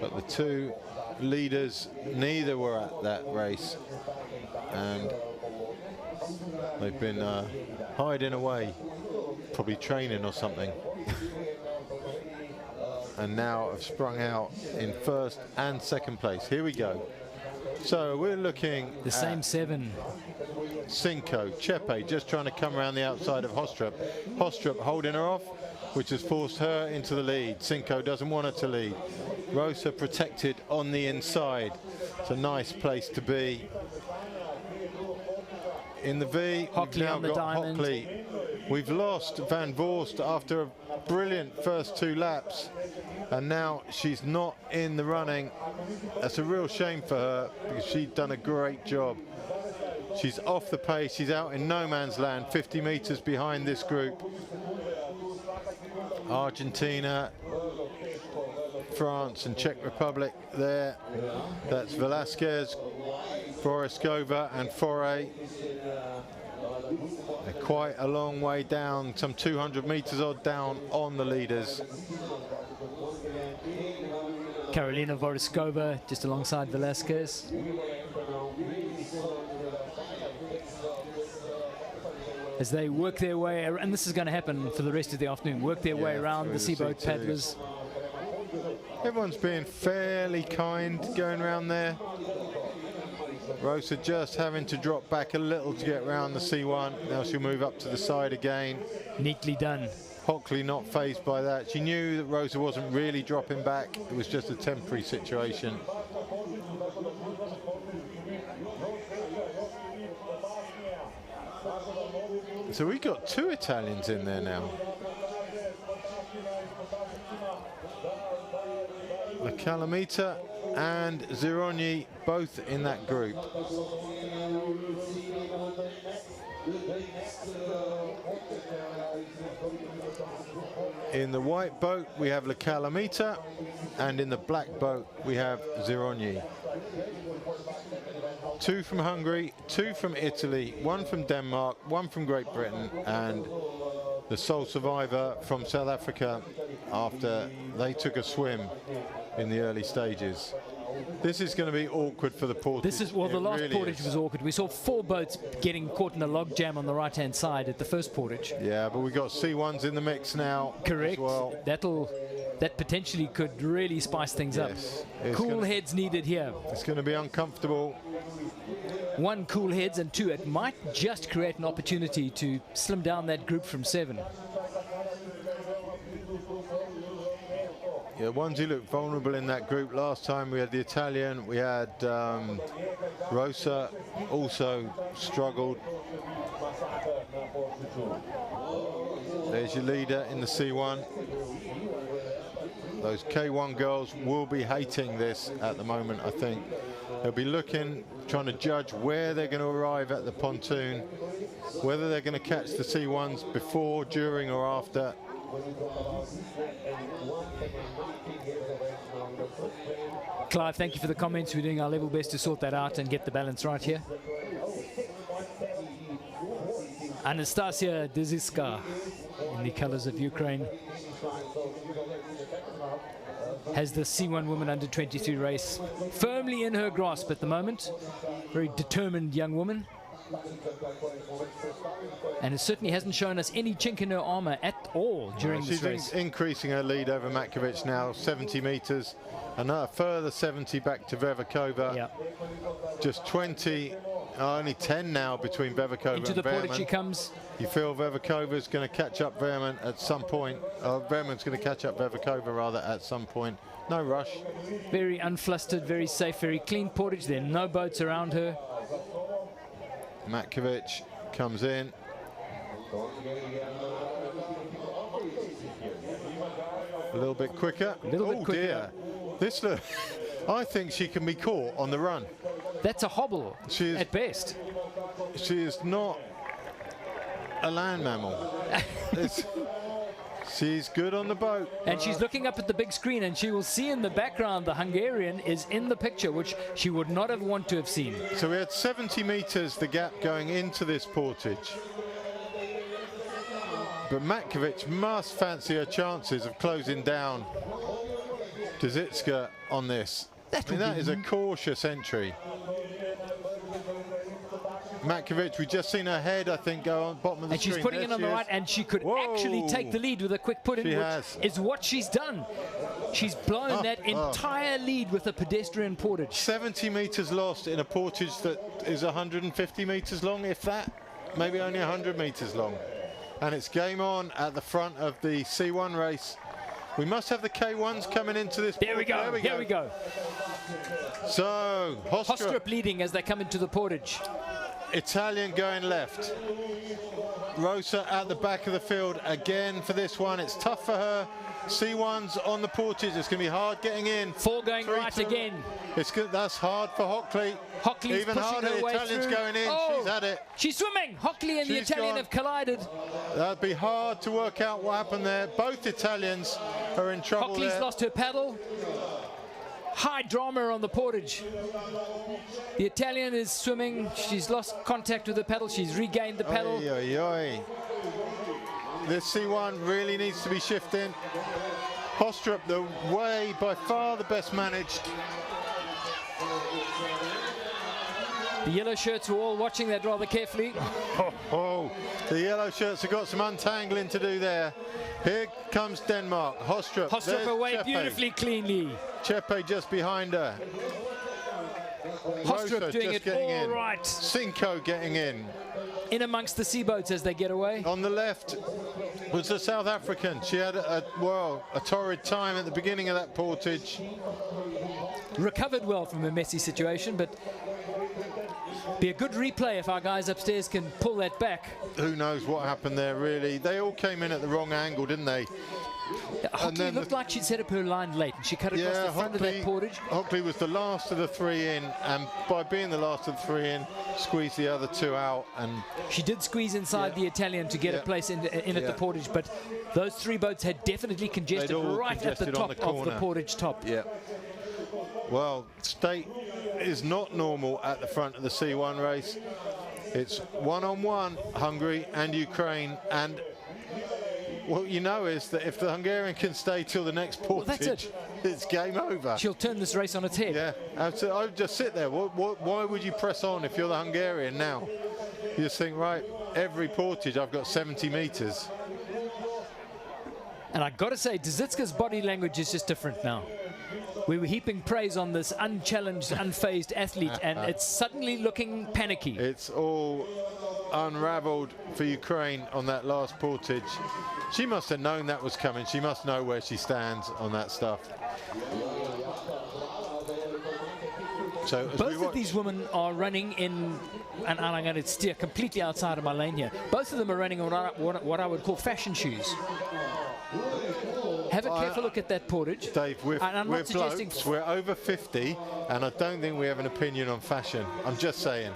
but the two leaders, neither were at that race, and they've been hiding away, probably training or something, and now have sprung out in first and second place. Here we go. So we're looking the same 7. Cinco, Chepe just trying to come around the outside of Hostrup. Hostrup holding her off, which has forced her into the lead. Cinco doesn't want her to lead. Rosa protected on the inside. It's a nice place to be. In the V, Hockley we've now on the got diamond. Hockley. We've lost Van Voorst after a brilliant first 2 laps, and now she's not in the running. That's a real shame for her, because she'd done a great job. She's off the pace, she's out in no man's land, 50 meters behind this group. Argentina, France and Czech Republic there. That's Velasquez, Voroskova and Foray. They're quite a long way down, some 200 meters odd down on the leaders. Karolina Voroskova just alongside Velasquez. As they work their way, and this is going to happen for the rest of the afternoon, work their way around the seaboat paddlers. Everyone's being fairly kind going around there. Rosa just having to drop back a little to get around the C1. Now she'll move up to the side again. Neatly done. Hockley not fazed by that. She knew that Rosa wasn't really dropping back. It was just a temporary situation. So we got 2 Italians in there now. La Calamita and Zironi both in that group. In the white boat, we have La Calamita, and in the black boat, we have Zirogni. 2 from Hungary, 2 from Italy, 1 from Denmark, 1 from Great Britain, and the sole survivor from South Africa after they took a swim in the early stages. This is going to be awkward for the portage. This is, well, the last really portage was awkward. We saw 4 boats getting caught in a log jam on the right-hand side at the first portage. Yeah, but we've got C1s in the mix now. Correct. As well. That potentially could really spice things up. Cool heads needed here. It's going to be uncomfortable. 1, cool heads, and 2, it might just create an opportunity to slim down that group from 7. Yeah, ones who looked vulnerable in that group last time, we had the Italian, we had Rosa, also struggled. There's your leader in the C1. Those K1 girls will be hating this at the moment, I think. They'll be looking, trying to judge where they're going to arrive at the pontoon, whether they're going to catch the C1s before, during or after. Clive, thank you for the comments. We're doing our level best to sort that out and get the balance right here. Anastasia Deziska in the colors of Ukraine has the C1 woman under 23 race firmly in her grasp at the moment. Very determined young woman. And it certainly hasn't shown us any chink in her armor at all during this race. She's increasing her lead over Metkovic now, 70 meters. Another further 70 back to Vevakova. Yeah. Just 20, only 10 now between Vevakova Into and the portage Veerman. she comes. You feel Vevakova's going to catch up Veerman at some point. Veerman's going to catch up Vevakova rather at some point. No rush. Very unflustered, very safe, very clean portage. There are no boats around her. Metkovic comes in. A little bit quicker. A little bit quicker. Dear. This look, I think she can be caught on the run. That's a hobble at best. She is not a land mammal. She's good on the boat. And she's looking up at the big screen, and she will see in the background the Hungarian is in the picture, which she would not have wanted to have seen. So we had 70 meters the gap going into this portage. But Metkovic must fancy her chances of closing down Dzitska on this. That is a cautious entry. Metkovic, we've just seen her head, I think, go on bottom of the screen. And she's putting it on the right, and she could actually take the lead with a quick put in, which is what she's done. She's blown that entire lead with a pedestrian portage. 70 meters lost in a portage that is 150 meters long, if that, maybe only 100 meters long. And it's game on at the front of the C1 race. We must have the K1s coming into this. There we go. Here we go. So Hostrup leading as they come into the portage. Italian going left. Rosa at the back of the field again for this one. It's tough for her. C1's on the portage. It's going to be hard getting in. 4 going right again. It's good. That's hard for Hockley. Hockley's even pushing harder. her way Italian's through. going in. She's had it. She's swimming. Hockley and the Italian have collided. That'd be hard to work out what happened there. Both Italians are in trouble. Hockley's lost her paddle. High drama on the portage. The Italian is swimming. She's lost contact with the paddle. She's regained the paddle. Oy, oy, oy. This C1 really needs to be shifting. Hostrup, the way by far the best managed. The yellow shirts were all watching that rather carefully. The yellow shirts have got some untangling to do there. Here comes Denmark. Hostrup. Hostrup away Chepe. beautifully, cleanly. Chepe just behind her. Hostrup doing it all right. Cinco getting in amongst the sea boats as they get away. On the left was the South African. She had a torrid time at the beginning of that portage. Recovered well from a messy situation, but be a good replay if our guys upstairs can pull that back. Who knows what happened there, really. They all came in at the wrong angle, didn't they? Hockley looked like she'd set up her line late, and she cut across the front of that portage. Hockley was the last of the 3 in, and by being the last of the 3 in, squeezed the other 2 out. And she did squeeze inside the Italian to get a place in at the portage, but those 3 boats had definitely congested right at the top of the portage top. Yeah. Well, state is not normal at the front of the C1 race. It's one-on-one, Hungary and Ukraine, and what you know is that if the Hungarian can stay till the next portage, it's game over. She'll turn this race on its head. Yeah, absolutely. I would just sit there. Why would you press on if you're the Hungarian now? You just think, right, every portage I've got 70 meters. And I've got to say, Dzitska's body language is just different now. We were heaping praise on this unchallenged, unfazed athlete, and it's suddenly looking panicky. It's all unraveled for Ukraine on that last portage. She must have known that was coming. She must know where she stands on that stuff. So both of these women are running in, and I'm going to steer completely outside of my lane here. Both of them are running on what I would call fashion shoes. Have a careful look at that portage. Dave, we're blokes, we're over 50, and I don't think we have an opinion on fashion. I'm just saying.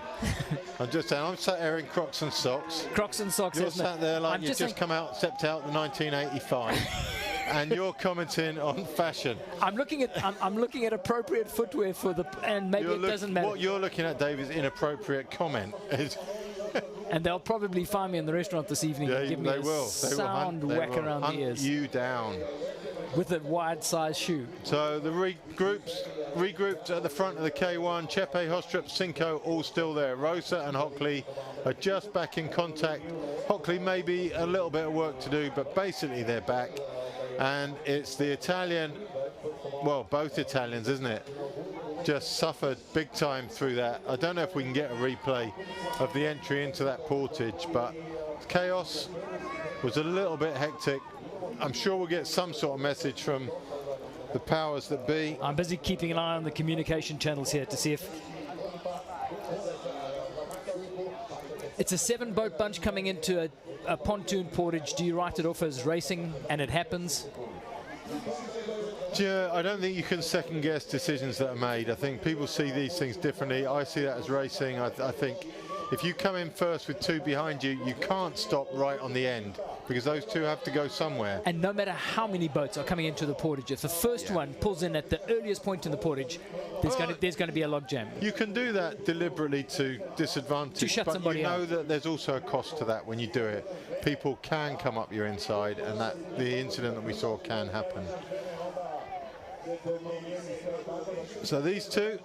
I'm sat there in Crocs and socks. Crocs and socks, You're sat there like you've just stepped out in 1985. And you're commenting on fashion. I'm looking at appropriate footwear for and maybe it doesn't matter. What you're looking at, Dave, is inappropriate comment. And they'll probably find me in the restaurant this evening and give me a sound whack around the ears. You down. With a wide size shoe. So the regrouped at the front of the K1, Chepe, Hostrup, Cinco, all still there. Rosa and Hockley are just back in contact. Hockley maybe a little bit of work to do, but basically they're back. And it's the Italian, well, both Italians, isn't it? Just suffered big time through that. I don't know if we can get a replay of the entry into that portage, but chaos was a little bit hectic. I'm sure we'll get some sort of message from the powers that be. I'm busy keeping an eye on the communication channels here to see if it's a 7-boat bunch coming into a pontoon portage. Do you write it off as racing and it happens? Yeah, I don't think you can second guess decisions that are made. I think people see these things differently. I see that as racing. I think if you come in first with 2 behind you, you can't stop right on the end because those 2 have to go somewhere. And no matter how many boats are coming into the portage, if the first one pulls in at the earliest point in the portage, there's going to be a logjam. You can do that deliberately to disadvantage, to shut but somebody you know out. that there's also a cost to that when you do it. People can come up your inside, and that the incident that we saw can happen. So these 2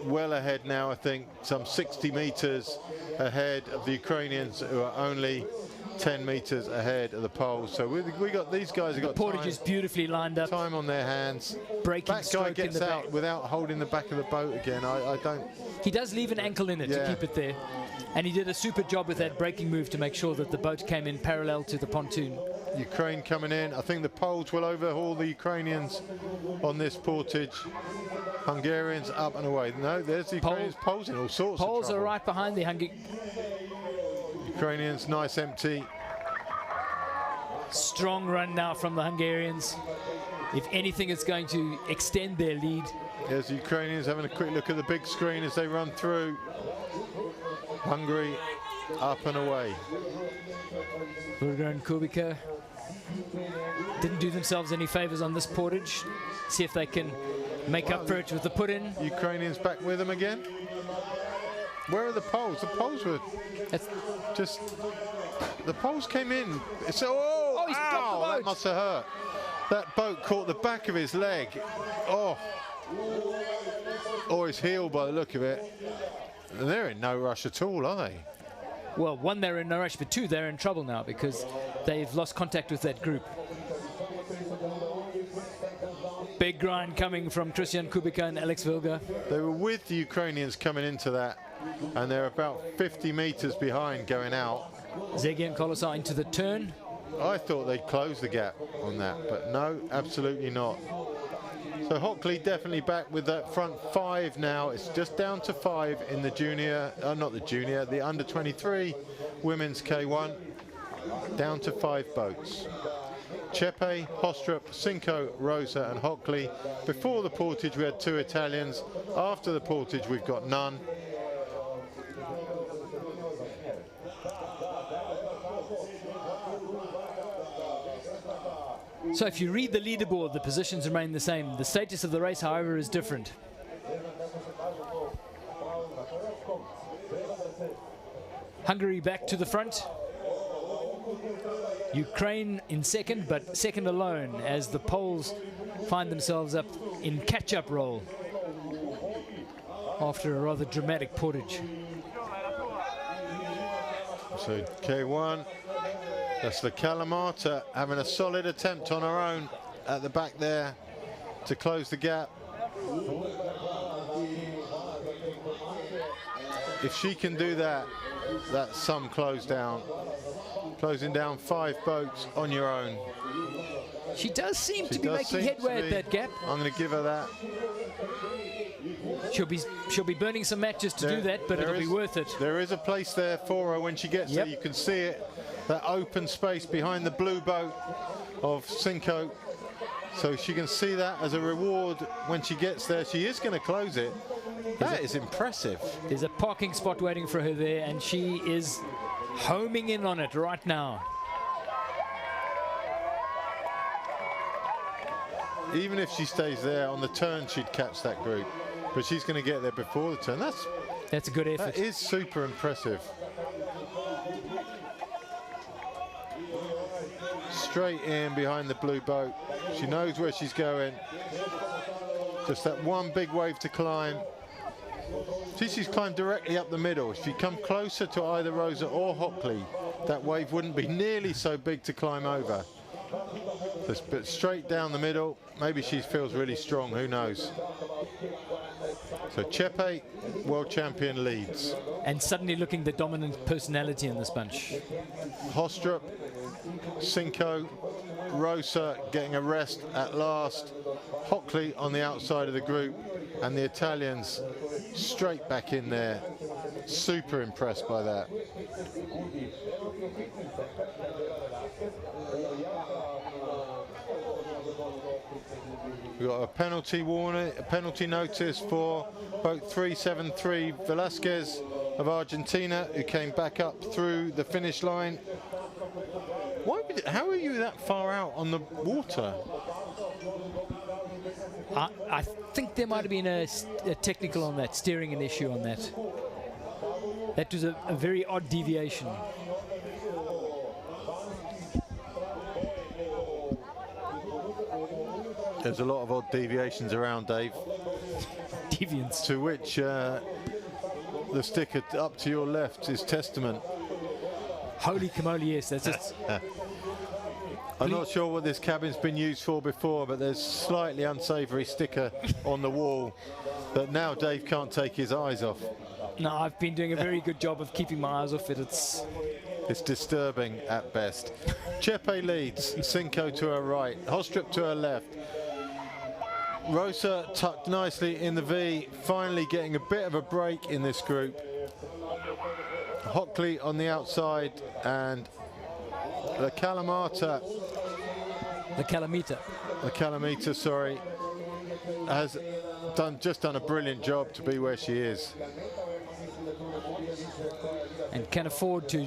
well ahead now, I think, some 60 meters ahead of the Ukrainians, who are only 10 meters ahead of the poles. So we got these guys have got the portage is beautifully lined up. Time on their hands. Braking that guy gets out without holding the back of the boat again. I don't. He does leave an ankle in it to keep it there, and he did a super job with that braking move to make sure that the boat came in parallel to the pontoon. Ukraine coming in. I think the Poles will overhaul the Ukrainians on this portage. Hungarians up and away. No, there's the Ukrainians. Poles in all sorts of trouble. Poles are right behind the Ukrainians, nice empty. Strong run now from the Hungarians. If anything, it's going to extend their lead. There's the Ukrainians having a quick look at the big screen as they run through. Hungary up and away. Burger and Kubica didn't do themselves any favors on this portage. See if they can make up for it with the put-in. Ukrainians back with them again. Where are the Poles? The Poles were just... The Poles came in. It's, he's dropped the boat. That must have hurt. That boat caught the back of his leg. Or his heel by the look of it. And they're in no rush at all, are they? Well, 1, they're in no rush, but 2, they're in trouble now because they've lost contact with that group. Big grind coming from Christian Kubica and Alex Vilga. They were with the Ukrainians coming into that, and they're about 50 meters behind going out. Zegi and Kolosar into the turn. I thought they'd close the gap on that, but no, absolutely not. So Hockley definitely back with that front 5 now. It's just down to 5 in the junior, the under 23 women's K1. Down to 5 boats. Chepe, Hostrup, Cinco, Rosa and Hockley. Before the portage we had 2 Italians. After the portage we've got none. So if you read the leaderboard, the positions remain the same. The status of the race, however, is different. Hungary back to the front. Ukraine in second, but second alone as the Poles find themselves up in catch-up role after a rather dramatic portage. So K1, that's the Kalamata having a solid attempt on her own at the back there to close the gap. If she can do that, that's some close down. Closing down 5 boats on your own. She does seem to be making headway at that gap. I'm going to give her that. She'll be burning some matches to do that, but it'll be worth it. There is a place there for her when she gets there. You can see it, that open space behind the blue boat of Cinco. So she can see that as a reward when she gets there. She is going to close it. That is impressive. There's a parking spot waiting for her there, and she is homing in on it right now. Even if she stays there on the turn, she'd catch that group. But she's going to get there before the turn. That's a good effort. That is super impressive. Straight in behind the blue boat. She knows where she's going. Just that one big wave to climb. See, she's climbed directly up the middle. If you come closer to either Rosa or Hockley, that wave wouldn't be nearly so big to climb over. But straight down the middle, maybe she feels really strong, who knows. So Chepe, world champion, leads. And suddenly looking the dominant personality in this bunch. Hostrup, Cinco, Rosa getting a rest at last. Hockley on the outside of the group, and the Italians straight back in there. Super impressed by that. We've got a penalty warning, a penalty notice for boat 373 Velasquez of Argentina, who came back up through the finish line. How are you that far out on the water? I think there might have been a technical on that, steering an issue on that. That was a very odd deviation. There's a lot of odd deviations around, Dave. Deviants. To which the sticker up to your left is testament. Holy camoli, yes, that's it. I'm not sure what this cabin's been used for before, but there's slightly unsavoury sticker on the wall that now Dave can't take his eyes off. No, I've been doing a very good job of keeping my eyes off it. It's disturbing at best. Chepe leads, Cinco to her right, Hostrup to her left. Rosa tucked nicely in the V, finally getting a bit of a break in this group. Hockley on the outside, and the Kalamata, sorry, has just done a brilliant job to be where she is. And can afford to.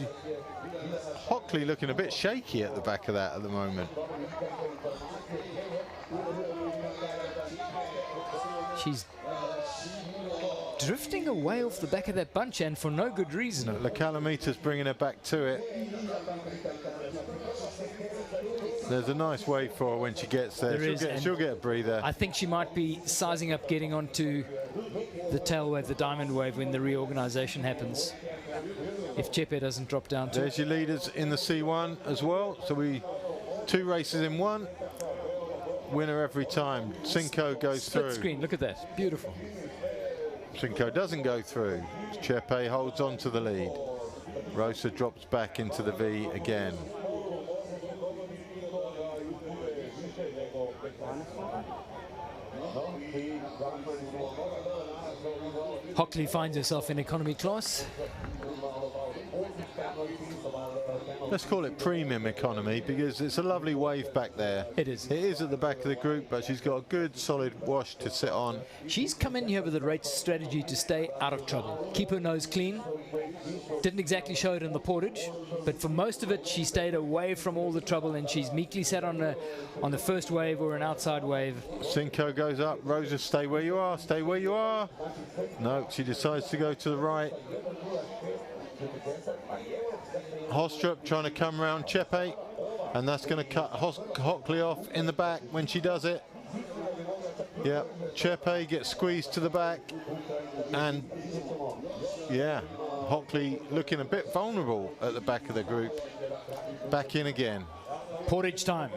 Hockley looking a bit shaky at the back of that at the moment. She's drifting away off the back of that bunch, and for no good reason. The Calamita's bringing her back to it. There's a nice wave for her when she gets there. She'll get a breather. I think she might be sizing up getting onto the tail wave, the diamond wave, when the reorganization happens. If Chepe doesn't drop down too. There's your leaders in the C1 as well. So 2 races in 1. Winner every time. Cinco goes through. Split screen, look at that. Beautiful. Cinco doesn't go through. Chepe holds on to the lead. Rosa drops back into the V again. Hockley finds herself in economy class. let's call it premium economy, because it's a lovely wave back there. It is. It is at the back of the group, but she's got a good solid wash to sit on. She's come in here with a race strategy to stay out of trouble, keep her nose clean. Didn't exactly show it in the portage, but for most of it she stayed away from all the trouble, and she's meekly sat on the first wave or an outside wave. Cinco goes up. Rosa, stay where you are. Stay where you are. No, she decides to go to the right. Hostrup trying to come around Chepe, and that's going to cut Hockley off in the back when she does it. Yeah, Chepe gets squeezed to the back, and yeah, Hockley looking a bit vulnerable at the back of the group. Back in again. Portage time.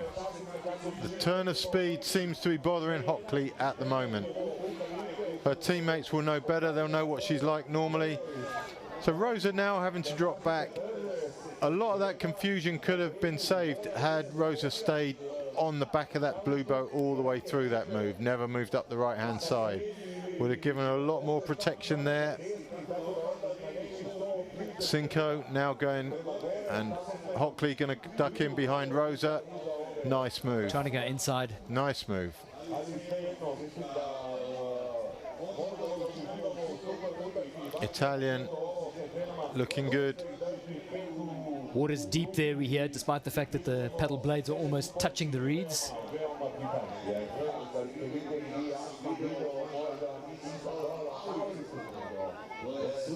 The turn of speed seems to be bothering Hockley at the moment. Her teammates will know better. They'll know what she's like normally. So Rosa now having to drop back. A lot of that confusion could have been saved had Rosa stayed on the back of that blue boat all the way through that move, never moved up the right hand side. Would have given her a lot more protection there. Cinco now going, and Hockley going to duck in behind Rosa. Nice move. Trying to go inside. Nice move. Italian looking good. Water's deep there, we hear, despite the fact that the paddle blades are almost touching the reeds.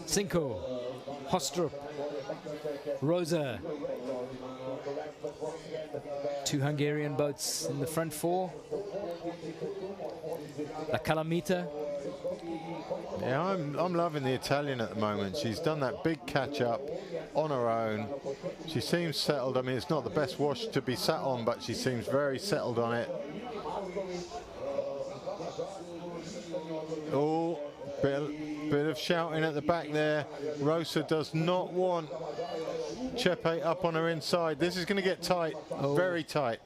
Cinco, Hostrup, Rosa. Two Hungarian boats in the front four. La Calamita. Yeah, I'm loving the Italian at the moment. She's done that big catch up on her own. She seems settled. I mean, it's not the best wash to be sat on, but she seems very settled on it. Oh, bit of shouting at the back there. Rosa does not want Chepe up on her inside. This is going to get tight, very tight.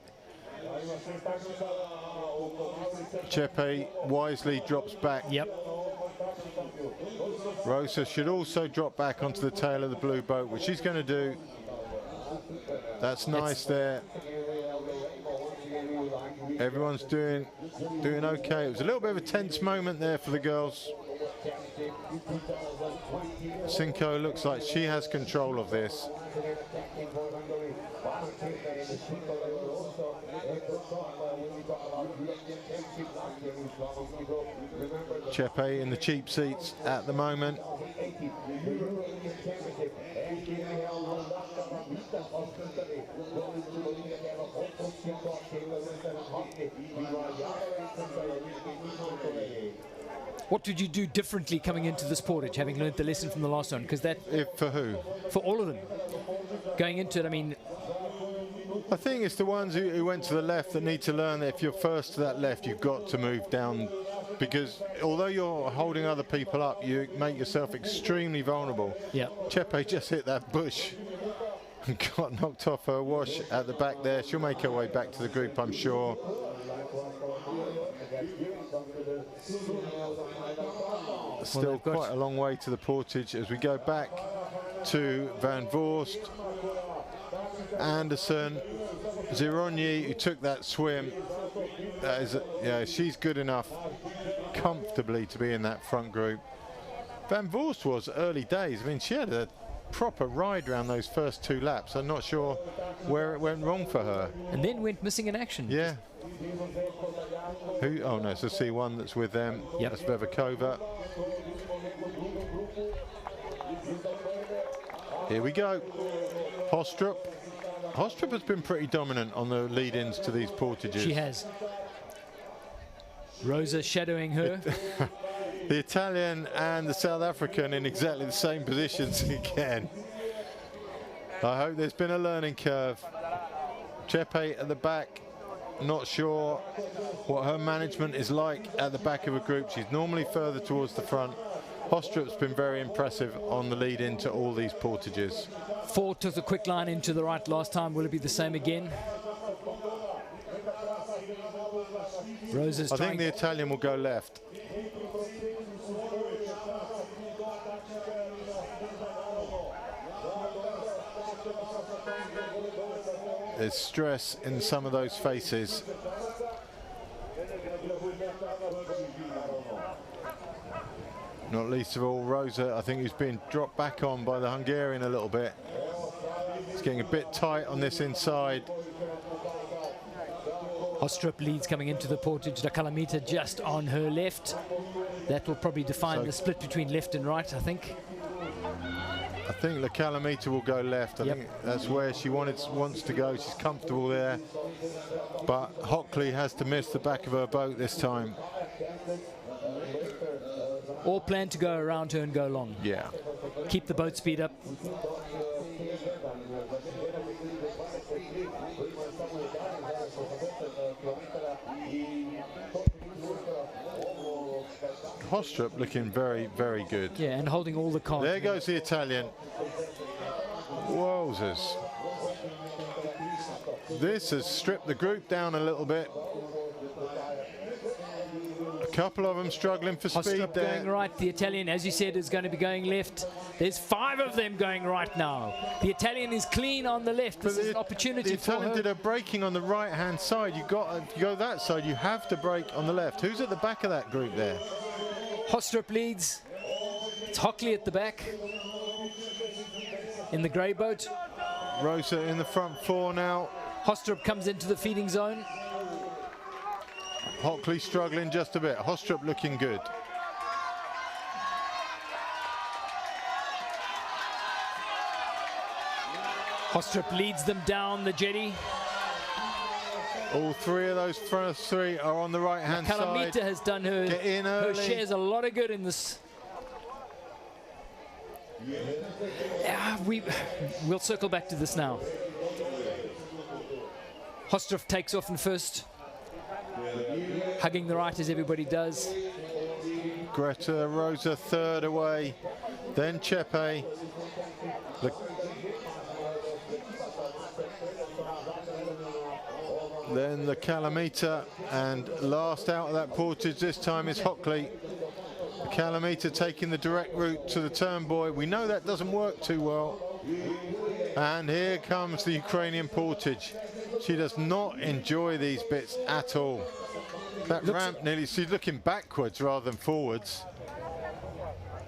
Chepe wisely drops back. Yep. Rosa should also drop back onto the tail of the blue boat, which she's going to do. That's nice there. Everyone's doing okay. It was a little bit of a tense moment there for the girls. Cinco looks like she has control of this. Chepe in the cheap seats at the moment. What would you do differently coming into this portage, having learned the lesson from the last one? Because that... For who? For all of them. Going into it, I mean... I think it's the ones who went to the left that need to learn that if you're first to that left, you've got to move down, because although you're holding other people up, you make yourself extremely vulnerable. Yeah. Chepe just hit that bush and got knocked off her wash at the back there. She'll make her way back to the group, I'm sure. Still quite a long way to the portage as we go back to Van Voorst, Anderson, Zirogny, who took that swim. Yeah, she's good enough comfortably to be in that front group. Van Voorst was early days. I mean, she had a proper ride around those first two laps. I'm not sure where it went wrong for her. And then went missing in action. Yeah. Who? Oh no, it's the C1 that's with them. Yep. That's Vevakova. Here we go. Hostrup. Hostrup has been pretty dominant on the lead-ins to these portages. She has. Rosa shadowing her. The Italian and the South African in exactly the same positions again. I hope there's been a learning curve. Chepe at the back, not sure what her management is like at the back of a group. She's normally further towards the front. Hostrup's been very impressive on the lead into all these portages. Ford took the quick line into the right last time. Will it be the same again? Rosa's I think the Italian will go left. There's stress in some of those faces. Not least of all Rosa, I think, who's been dropped back on by the Hungarian a little bit. It's getting a bit tight on this inside. Hostrup leads coming into the portage. The Calamita just on her left. That will probably define the split between left and right, I think. I think the Calamita will go left. I think that's where she wants to go. She's comfortable there. But Hockley has to miss the back of her boat this time. All plan to go around her and go long. Yeah. Keep the boat speed up. Hostrup looking very, very good. Yeah, and holding all the cards. There goes the Italian. Wowzers. This has stripped the group down a little bit. A couple of them struggling for speed Hostrup there. going right. The Italian, as you said, is going to be going left. There's 5 of them going right now. The Italian is clean on the left. This is an opportunity for her. The Italian did a braking on the right-hand side. If you go that side, you have to brake on the left. Who's at the back of that group there? Hostrup leads. It's Hockley at the back in the grey boat. Rosa in the front 4 now. Hostrup comes into the feeding zone. Hockley struggling just a bit. Hostrup looking good. Hostrup leads them down the jetty. All 3 of those first 3 are on the right-hand side. Calamita has done her shares a lot of good in this. Yeah, we'll circle back to this now. Hostrup takes off in first, hugging the right as everybody does. Greta Rosa third away, then Chepe. Then the Calamita, and last out of that portage this time is Hockley. The Calamita taking the direct route to the turnbuoy. We know that doesn't work too well. And here comes the Ukrainian portage. She does not enjoy these bits at all. That ramp nearly, she's looking backwards rather than forwards.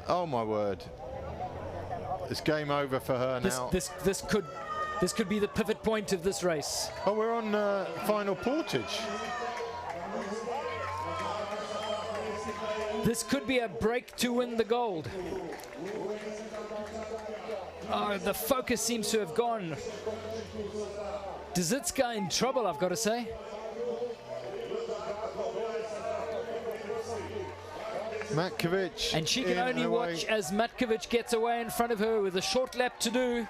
Oh my word. It's game over for her now. This could be the pivot point of this race. Oh, we're on final portage. This could be a break to win the gold. Oh, the focus seems to have gone. Dzitska in trouble, I've got to say. Metkovic. And she can only watch as Metkovic gets away in front of her with a short lap to do.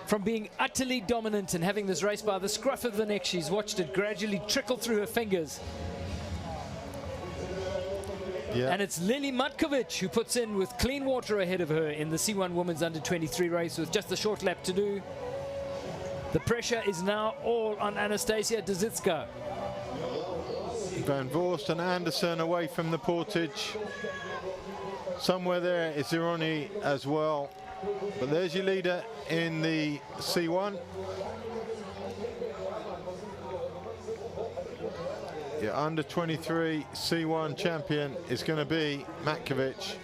From being utterly dominant and having this race by the scruff of the neck, she's watched it gradually trickle through her fingers. Yeah. And it's Lily Metkovic who puts in with clean water ahead of her in the C1 Women's Under-23 race with just a short lap to do. The pressure is now all on Anastasia Dzitska. Van Voorst and Anderson away from the portage. Somewhere there is Zironi as well. But there's your leader in the C1. Your under-23 C1 champion is going to be Metkovic.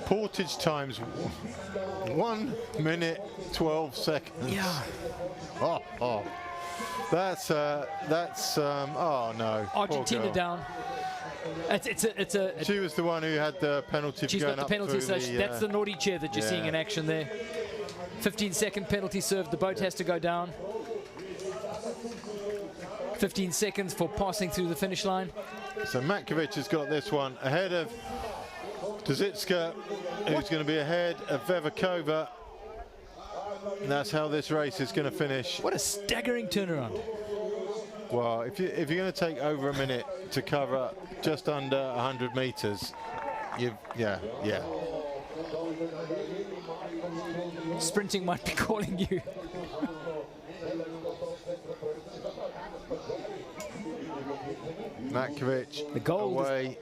Portage times 1 minute 12 seconds. Yeah. Oh. That's oh no. Argentina down. She was the one who had the penalty. She's got the penalty, so that's the naughty chair that you're seeing in action there. 15-second penalty served. The boat has to go down. 15 seconds for passing through the finish line. So Metkovic has got this one ahead of Dzitska, who's going to be ahead of Vevikova. And that's how this race is going to finish. What a staggering turnaround. Well, if you're going to take over a minute to cover just under 100 meters, yeah. Sprinting might be calling you. Metkovic the gold away.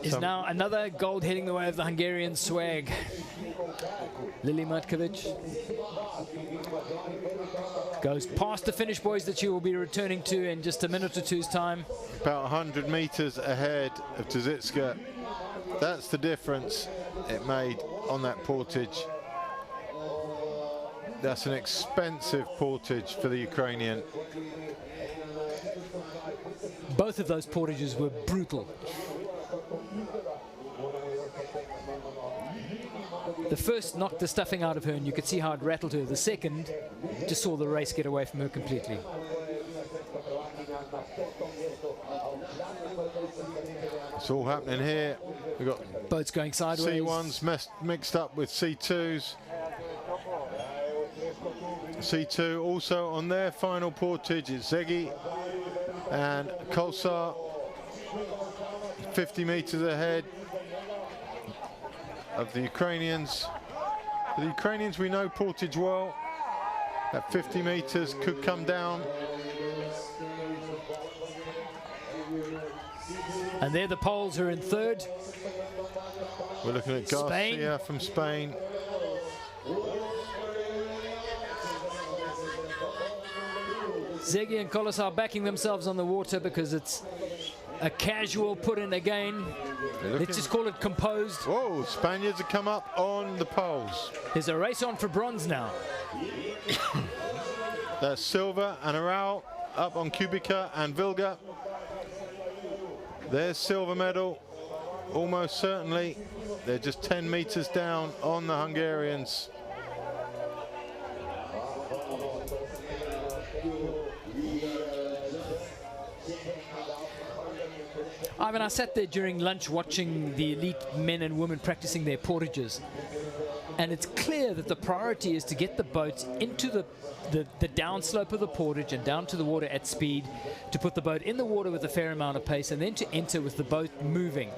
is now another gold heading the way of the Hungarian swag. Lily Metkovic goes past the Finnish boys that she will be returning to in just a minute or two's time. About 100 meters ahead of Tzitska. That's the difference it made on that portage. That's an expensive portage for the Ukrainian. Both of those portages were brutal. The first knocked the stuffing out of her and you could see how it rattled her. The second just saw the race get away from her completely. It's all happening here. We've got boats going sideways. C1s mixed up with C2s. C2 also on their final portage. It's Zegi and Kolsar 50 meters ahead of the Ukrainians. The Ukrainians, we know portage well. At 50 meters could come down. And there the Poles are in third. We're looking at Garcia from Spain. Zegi and Kolos are backing themselves on the water because it's a casual put in again. Let's just call it composed. Whoa, Spaniards have come up on the poles. There's a race on for bronze now. That's Silva and Aral up on Kubica and Vilga. There's silver medal, almost certainly. They're just 10 meters down on the Hungarians. Ivan, I sat there during lunch watching the elite men and women practicing their portages, and it's clear that the priority is to get the boats into the downslope of the portage and down to the water at speed, to put the boat in the water with a fair amount of pace, and then to enter with the boat moving.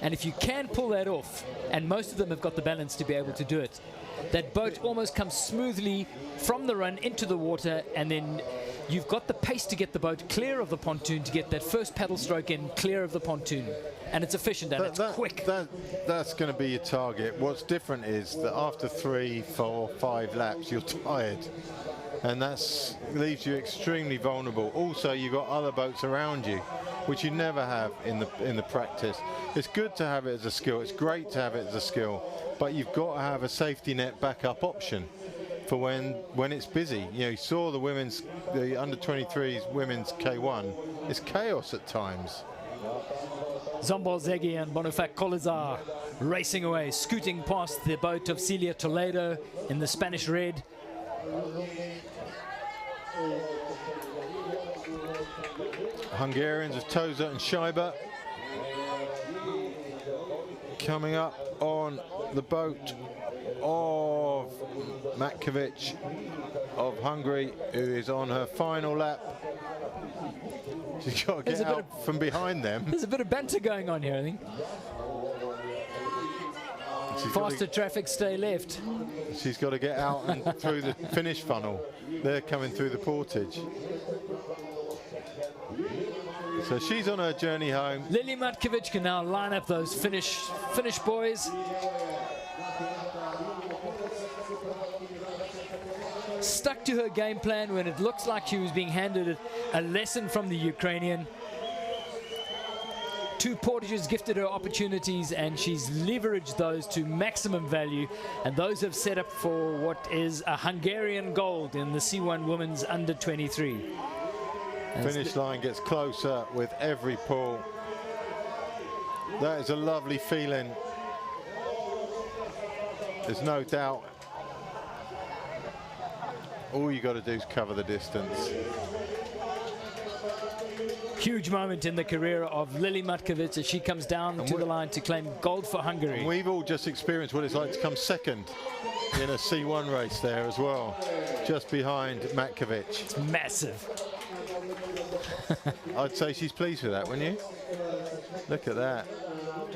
And if you can pull that off, and most of them have got the balance to be able to do it, that boat almost comes smoothly from the run into the water, and then you've got the pace to get the boat clear of the pontoon, to get that first paddle stroke in clear of the pontoon. And it's efficient and it's quick. That's going to be your target. What's different is that after 3, 4, 5 laps, you're tired. And that leaves you extremely vulnerable. Also, you've got other boats around you, which you never have in the practice. It's good to have it as a skill. It's great to have it as a skill. But you've got to have a safety net backup option for when it's busy. You know, you saw the under-23s women's K1. It's chaos at times. Zombol Zegi and Bonifak Kolizar racing away, scooting past the boat of Celia Toledo in the Spanish red. Hungarians of Toza and Scheiber coming up on the boat of Metkovic of Hungary, who is on her final lap. She's got to get out from behind them. There's a bit of banter going on here, I think. Faster traffic, stay left. She's got to get out and through the finish funnel. They're coming through the portage. So she's on her journey home. Lily Metkovic can now line up those Finnish boys. Stuck to her game plan when it looks like she was being handed a lesson from the Ukrainian. 2 portages gifted her opportunities, and she's leveraged those to maximum value, and those have set up for what is a Hungarian gold in the C1 Women's Under-23. Finish line gets closer with every pull. That is a lovely feeling. There's no doubt. All you got to do is cover the distance. Huge moment in the career of Lily Metkovic as she comes down to the line to claim gold for Hungary. And we've all just experienced what it's like to come second in a C1 race there as well, just behind Metkovic. It's massive. I'd say she's pleased with that, wouldn't you? Look at that.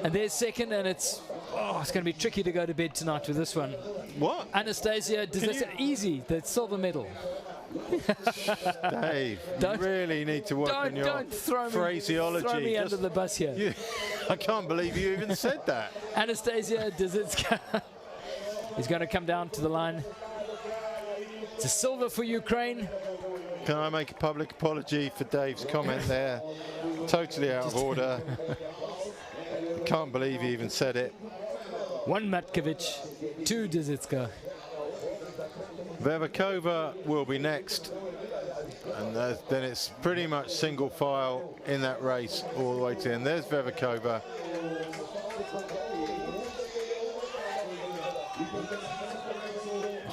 And there's second, and it's going to be tricky to go to bed tonight with this one. What? Anastasia, easy, the silver medal. Dave, you really need to work on your phraseology. Throw me under the bus here. I can't believe you even said that. Anastasia Dzitska is going to come down to the line. It's a silver for Ukraine. Can I make a public apology for Dave's comment there? Totally out of order. Can't believe he even said it. 1 Metkovic, 2 Dzitska. Veverkova will be next. And then it's pretty much single file in that race all the way to the end. There's Veverkova.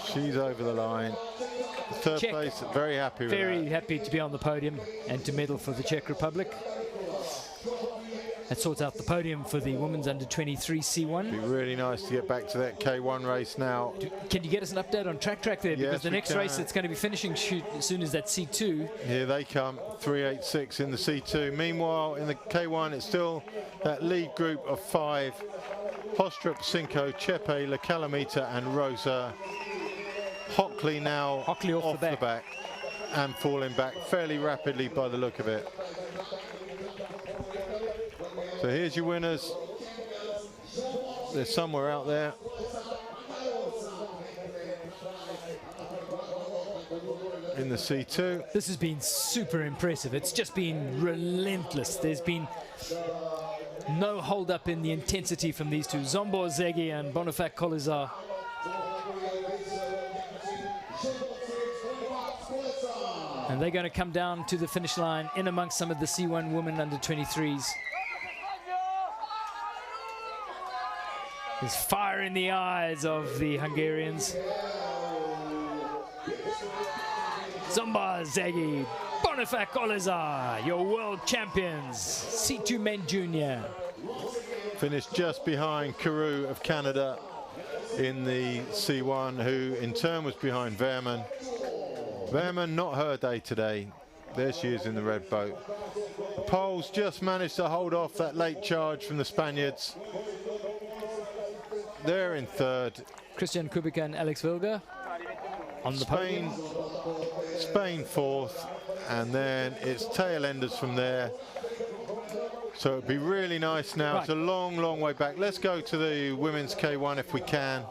She's over the line. Third Czech. place, very happy with Very that. happy to be on the podium and to medal for the Czech Republic. That sorts out the podium for the women's under-23 C1. Be really nice to get back to that K1 race now. Can you get us an update on track there? Because Yes, the we next can. race that's going to be finishing as soon as that C2. Here they come, 386 in the C2. Meanwhile, in the K1, it's still that lead group of 5. Hostrup, Sinko, Chepe, La Calamita and Rosa. Hockley now off the back and falling back fairly rapidly by the look of it. So here's your winners. They're somewhere out there. In the C2. This has been super impressive. It's just been relentless. There's been no hold up in the intensity from these two, Zombor Zegi and Bonifak Kolizar. And they're going to come down to the finish line in amongst some of the C1 women under 23s. There's fire in the eyes of the Hungarians. Zomba Zegi, Bonifak Kolizar, your world champions, C2 men junior. Finished just behind Carew of Canada in the C1, who in turn was behind Veerman. Veerman, not her day today. There she is in the red boat. The Poles just managed to hold off that late charge from the Spaniards. They're in third. Christian Kubica and Alex Wilger on the podium. Spain fourth, and then it's tail enders from there. So it'd be really nice now. Right. It's a long, long way back. Let's go to the women's K1 if we can.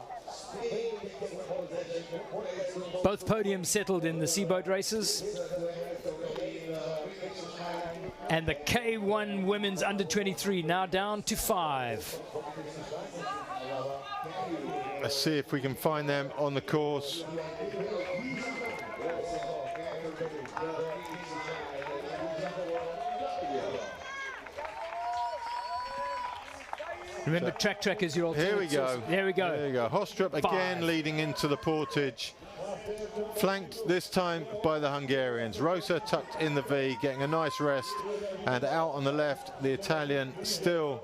Both podiums settled in the seaboat races. And the K1 women's under 23 now down to 5. Let's see if we can find them on the course. Remember, track is your alternative. Here we go. Source. There we go. There you go. Hostrup again 5. leading into the portage. Flanked this time by the Hungarians. Rosa tucked in the V, getting a nice rest. And out on the left, the Italian still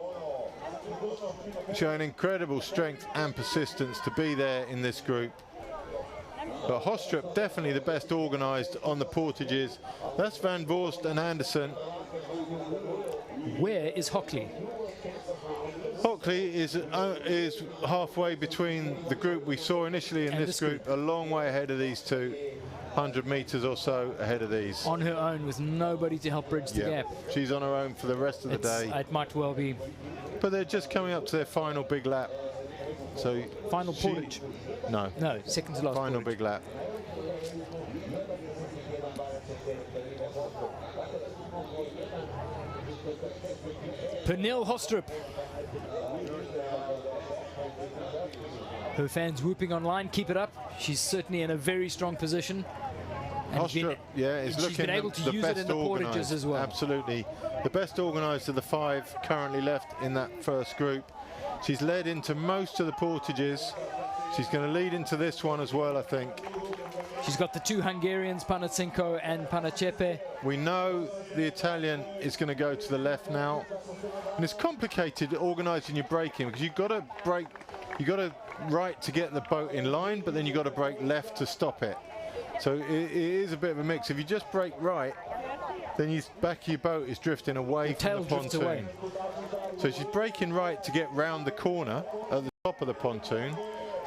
showing incredible strength and persistence to be there in this group. But Hostrup definitely the best organised on the portages. That's Van Voorst and Anderson. Where is Hockley? Hockley is halfway between the group we saw initially in this group, a long way ahead of these two, 100 metres or so ahead of these. On her own with nobody to help bridge the gap. She's on her own for the rest of the day. It might well be. But they're just coming up to their final big lap. So Final portage? No. No, second to last Final portage. big lap. Pernille Hostrup. Her fans whooping online, keep it up. She's certainly in a very strong position. And Hostrup, yeah, is she's looking been able to the use it best in the portages organised. as well. Absolutely. The best organised of the 5 currently left in that first group. She's led into most of the portages. She's going to lead into this one as well, I think. She's got the 2 Hungarians, Panatsenko and Panachepe. We know the Italian is going to go to the left now. And it's complicated organising your braking because you've got to brake, you've got to right to get the boat in line, but then you've got to brake left to stop it. So it is a bit of a mix. If you just brake right, then your back of your boat is drifting away from the pontoon. Away. So she's braking right to get round the corner at the top of the pontoon,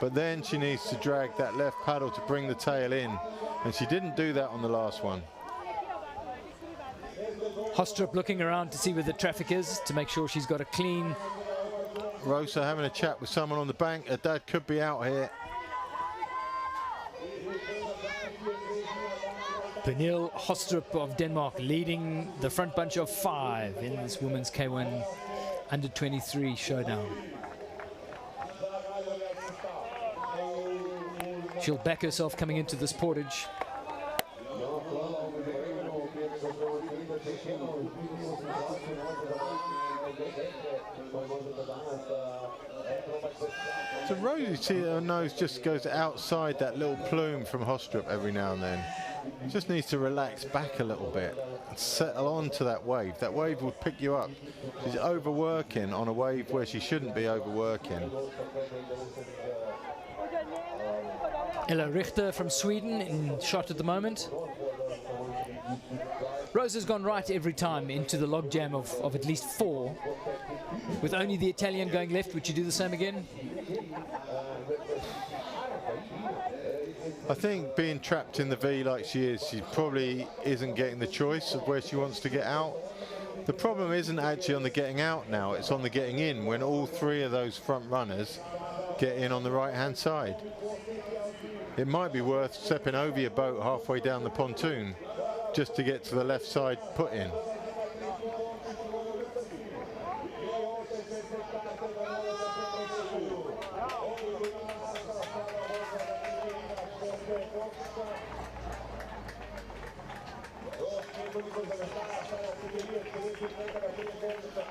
but then she needs to drag that left paddle to bring the tail in And she didn't do that on the last one. Hostrup looking around to see where the traffic is, to make sure she's got a clean. Rosa having a chat with someone on the bank. Her dad could be out here. Pernille Hostrup of Denmark leading the front bunch of 5 in this women's K1 under 23 showdown. She'll back herself coming into this portage. So Rosie, see, her nose just goes outside that little plume from Hostrup every now and then. Just needs to relax back a little bit and settle onto that wave. That wave will pick you up. She's overworking on a wave where she shouldn't be overworking. Ella Richter from Sweden in shot at the moment. Rosa's gone right every time into the logjam of at least 4, with only the Italian going left. Would you do the same again? I think being trapped in the V like she is, she probably isn't getting the choice of where she wants to get out. The problem isn't actually on the getting out now, it's on the getting in, when all 3 of those front runners get in on the right hand side. It might be worth stepping over your boat halfway down the pontoon just to get to the left side put in.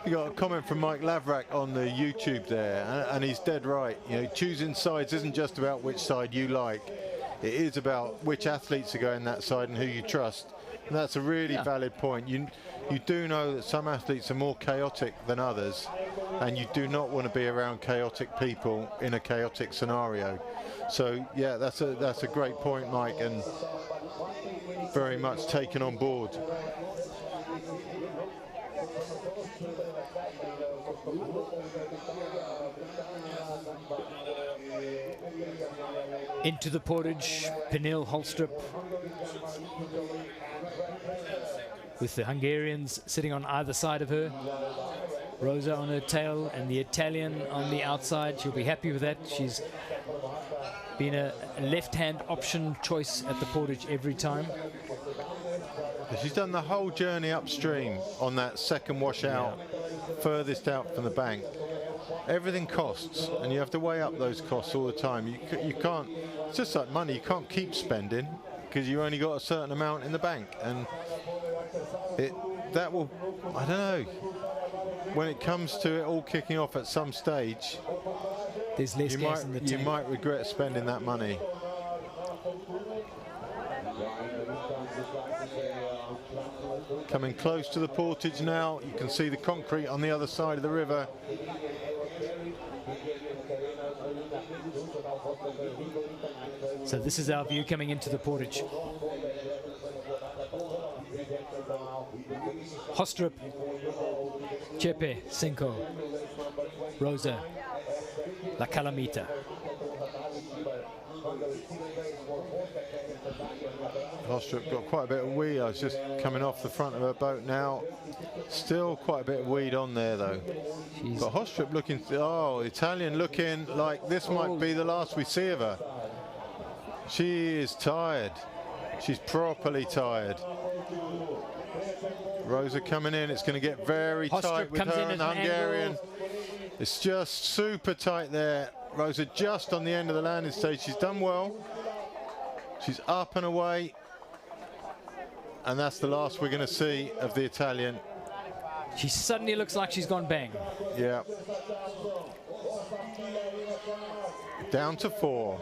You got a comment from Mike Lavrak on the YouTube there, and he's dead right. You know, choosing sides isn't just about which side you like. It is about which athletes are going that side and who you trust. And that's a really valid point. You do know that some athletes are more chaotic than others, and you do not want to be around chaotic people in a chaotic scenario. So yeah, that's a great point, Mike, and very much taken on board. Into the portage, Pernille Hostrup, with the Hungarians sitting on either side of her. Rosa on her tail and the Italian on the outside. She'll be happy with that. She's been a left-hand option choice at the portage every time. She's done the whole journey upstream on that second washout, furthest out from the bank. Everything costs, and you have to weigh up those costs all the time. You can't, it's just like money, you can't keep spending because you only got a certain amount in the bank, and that will, I don't know, when it comes to it all kicking off at some stage, there's less gas in the tank. You might regret spending that money. Coming close to the portage now, you can see the concrete on the other side of the river. So this is our view coming into the portage. Hostrup, Chepe, Cinco, Rosa, La Calamita. Hostrup got quite a bit of weed. I was just coming off the front of her boat now. Still quite a bit of weed on there though. But Hostrup looking, Italian looking like this might be the last we see of her. She is tired. She's properly tired. Rosa coming in. It's going to get very tight with her and the Hungarian. It's just super tight there. Rosa just on the end of the landing stage. She's done well. She's up and away. And that's the last we're going to see of the Italian. She suddenly looks like she's gone bang. Yeah. Down to 4.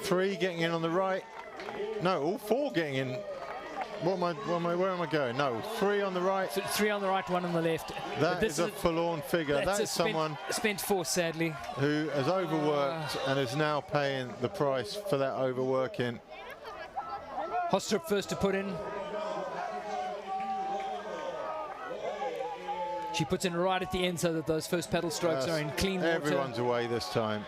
3 getting in on the right. No, all 4 getting in. Where am I going? No, 3 on the right. So 3 on the right, 1 on the left. That is a forlorn figure. That is someone spent force, sadly, who has overworked and is now paying the price for that overworking. Hostrup first to put in. She puts in right at the end so that those first paddle strokes are in clean water. Everyone's away this time.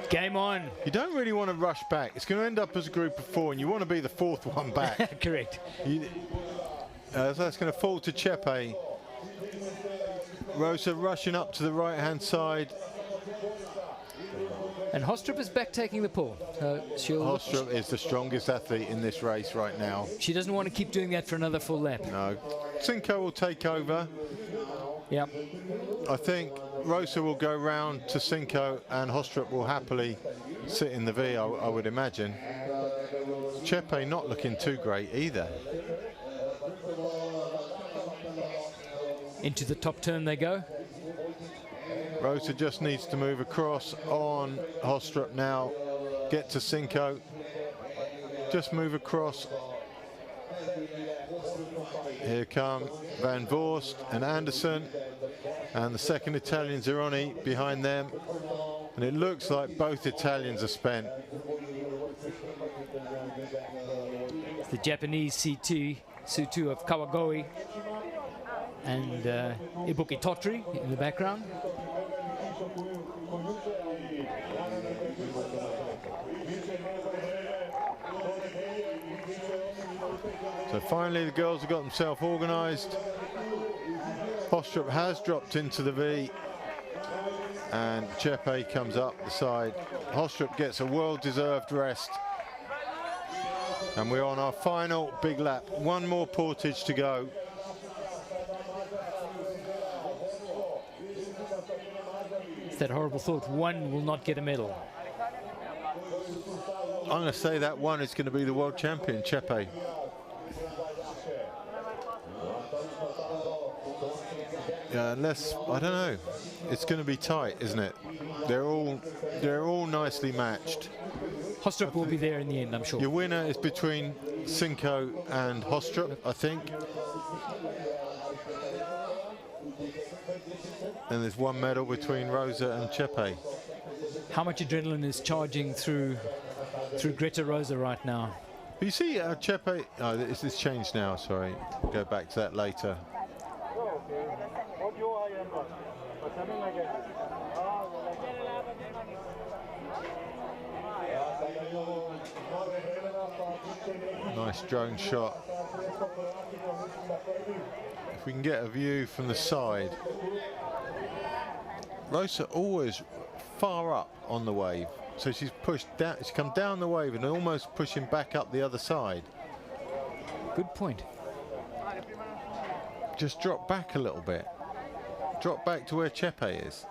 Game on. You don't really want to rush back. It's going to end up as a group of 4, and you want to be the 4th one back. Correct. So that's going to fall to Chepe. Rosa rushing up to the right-hand side. And Hostrup is back taking the pole. Hostrup is the strongest athlete in this race right now. She doesn't want to keep doing that for another full lap. No. Cinco will take over. Yeah. I think Rosa will go round to Cinco and Hostrup will happily sit in the V, I would imagine. Chepe not looking too great either. Into the top turn they go. Rosa just needs to move across on Hostrup now, get to Cinco, just move across. Here come Van Voorst and Anderson, and the second Italian Zeroni behind them, and it looks like both Italians are spent. The Japanese C2, Sutu of Kawagoe, and Ibuki Totri in the background. So finally the girls have got themselves organised. Hostrup has dropped into the V and Chepe comes up the side. Hostrup gets a well-deserved rest. And we're on our final big lap. One more portage to go. It's that horrible thought, one will not get a medal. I'm going to say that one is going to be the world champion, Chepe. Yeah, unless, I don't know, it's going to be tight, isn't it? They're all nicely matched. Hostrup will be there in the end, I'm sure. Your winner is between Cinco and Hostrup, I think. And there's one medal between Rosa and Chepe. How much adrenaline is charging through Greta Rosa right now? You see Chepe, oh, it's changed now, sorry. Go back to that later. Nice drone shot. If we can get a view from the side. Rosa always far up on the wave. So she's pushed down, she's come down the wave and almost pushing back up the other side. Good point. Just drop back a little bit. Drop back to where Chepe is.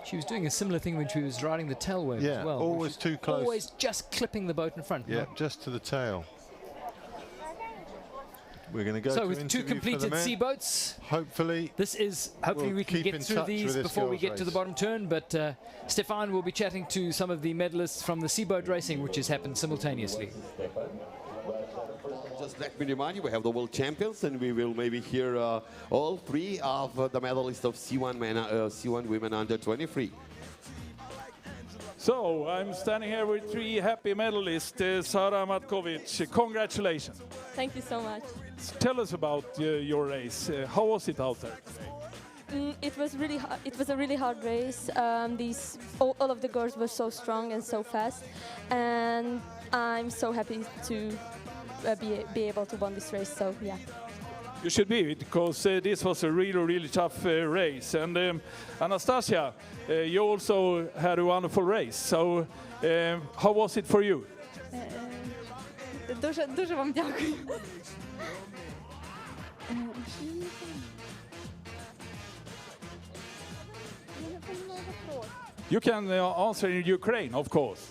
She was doing a similar thing when she was riding the tail wave as well. Always too close. Always just clipping the boat in front. Yeah, just to the tail. We're going to go so to with 2 completed sea boats, hopefully we can get through these before we get to the bottom turn. But Stefan will be chatting to some of the medalists from the seaboat racing, which has happened simultaneously. Just let me remind you, we have the world champions, and we will maybe hear all 3 of the medalists of C1 men, C1 women under 23. So I'm standing here with 3 happy medalists. Sara Metkovic, congratulations. Thank you so much. Tell us about your race. How was it out there? It was a really hard race. All of the girls were so strong and so fast, and I'm so happy to be able to win this race. So yeah. You should be, because this was a really tough race. And Anastasia, you also had a wonderful race. So how was it for you? Дуже вам дякую. You can answer in Ukraine, of course.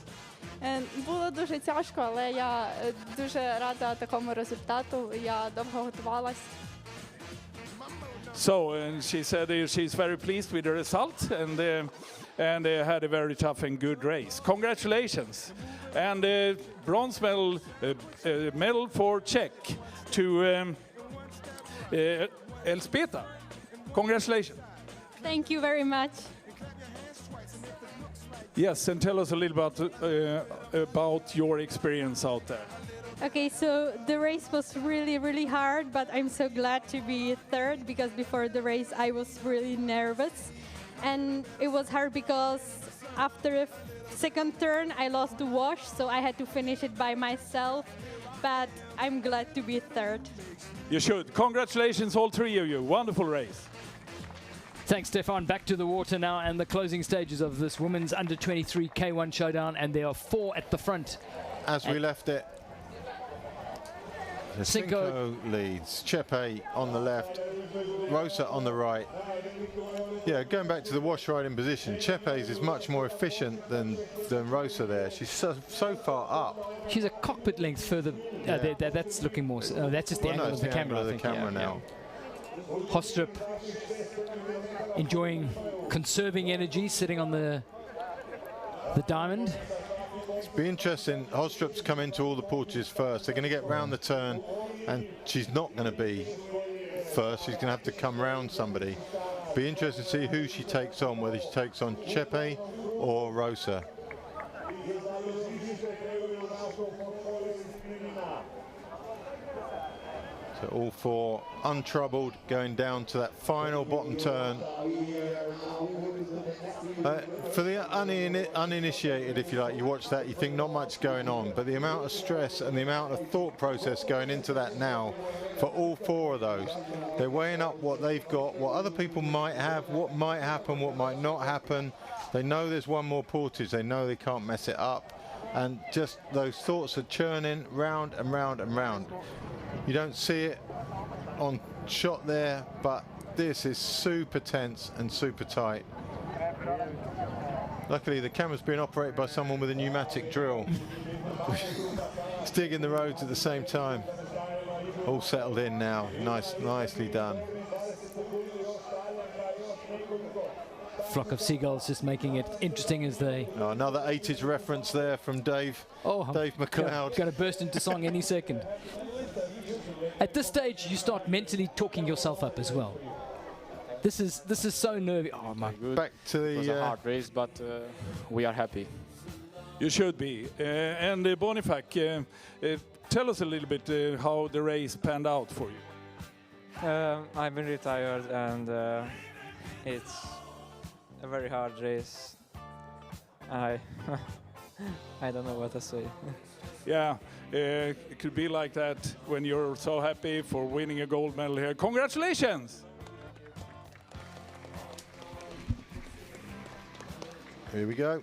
Було дуже тяжко, але я дуже рада такому результату. Я довго готувалась. So she said she's very pleased with the result, and had a very tough and good race. Congratulations, and bronze medal for Czech to Elspeta. Congratulations. Thank you very much. Yes, and tell us a little about your experience out there. Okay, so the race was really hard, but I'm so glad to be third, because before the race I was really nervous. and it was hard because after a second turn I lost the wash, so I had to finish it by myself, but I'm glad to be third. You should. Congratulations, all three of you. Wonderful race. Thanks, Stefan. Back to the water now and the closing stages of this women's under-23 K1 showdown, and there are 4 at the front. As we left it, Cinco leads, Chepe on the left, Rosa on the right. Yeah, going back to the wash riding position, Chepe's is much more efficient than Rosa there. She's so far up. She's a cockpit length further. That's looking more. That's just the angle of the camera. Angle of the camera now. Hostrup enjoying conserving energy, sitting on the diamond. It's be interesting. Hostrup's come into all the portages first. They're going to get round the turn, and she's not going to be first. She's going to have to come round somebody. Be interesting to see who she takes on, whether she takes on Chepe or Rosa. So all 4 untroubled, going down to that final bottom turn. For the uninitiated, if you like, you watch that, you think not much going on, but the amount of stress and the amount of thought process going into that now, for all 4 of those, they're weighing up what they've got, what other people might have, what might happen, what might not happen. They know there's one more portage, they know they can't mess it up, and just those thoughts are churning round and round and round. You don't see it on shot there, but this is super tense and super tight. Luckily, the camera's being operated by someone with a pneumatic drill. It's digging the roads at the same time. All settled in now. Nicely done. Flock of seagulls just making it interesting as they... Oh, another 80s reference there from Dave. Dave McLeod. Going to burst into song any second. At this stage, you start mentally talking yourself up as well. This is so nervy. Oh my! Back to the. It was a hard race, but we are happy. You should be. And Bonifac, tell us a little bit how the race panned out for you. I've been really tired, and it's a very hard race. I don't know what to say. Yeah, it could be like that when you're so happy for winning a gold medal here. Congratulations! Here we go,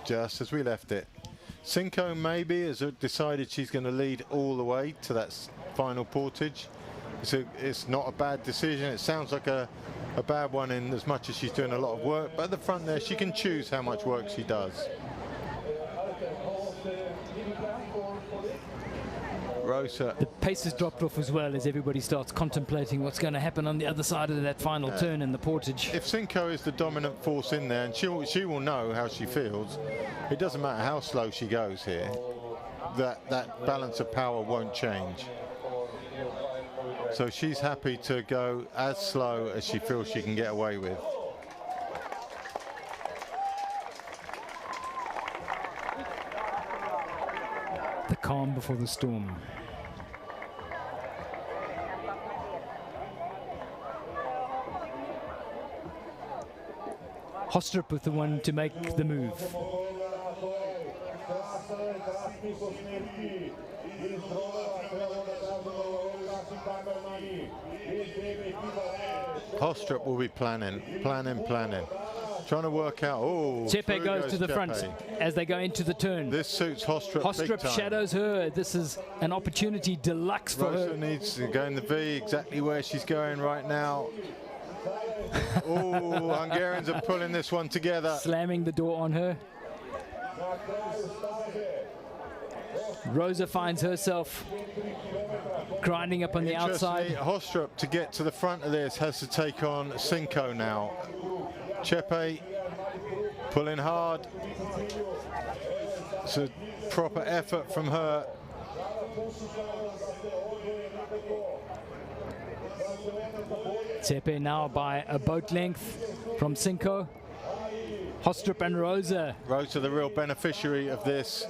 just as we left it. Cinco maybe has decided she's going to lead all the way to that final portage. It's not a bad decision. It sounds like a bad one in as much as she's doing a lot of work, but at the front there she can choose how much work she does. Rosa. The pace has dropped off as well as everybody starts contemplating what's going to happen on the other side of that final turn in the portage. If Cinco is the dominant force in there, and she will know how she feels, it doesn't matter how slow she goes here, that balance of power won't change. So she's happy to go as slow as she feels she can get away with. The calm before the storm. Hostrup with the one to make the move. Hostrup will be planning. Trying to work out. Oh, Chepe goes to the front as they go into the turn. This suits Hostrup. Hostrup shadows her. This is an opportunity deluxe for her. Rosa needs to go in the V exactly where she's going right now. Oh, Hungarians are pulling this one together. Slamming the door on her. Rosa finds herself grinding up on the outside. Hostrup, to get to the front of this, has to take on Cinco now. Chepe pulling hard. It's a proper effort from her. Chepe now by a boat length from Cinco. Hostrup and Rosa. Rosa, the real beneficiary of this.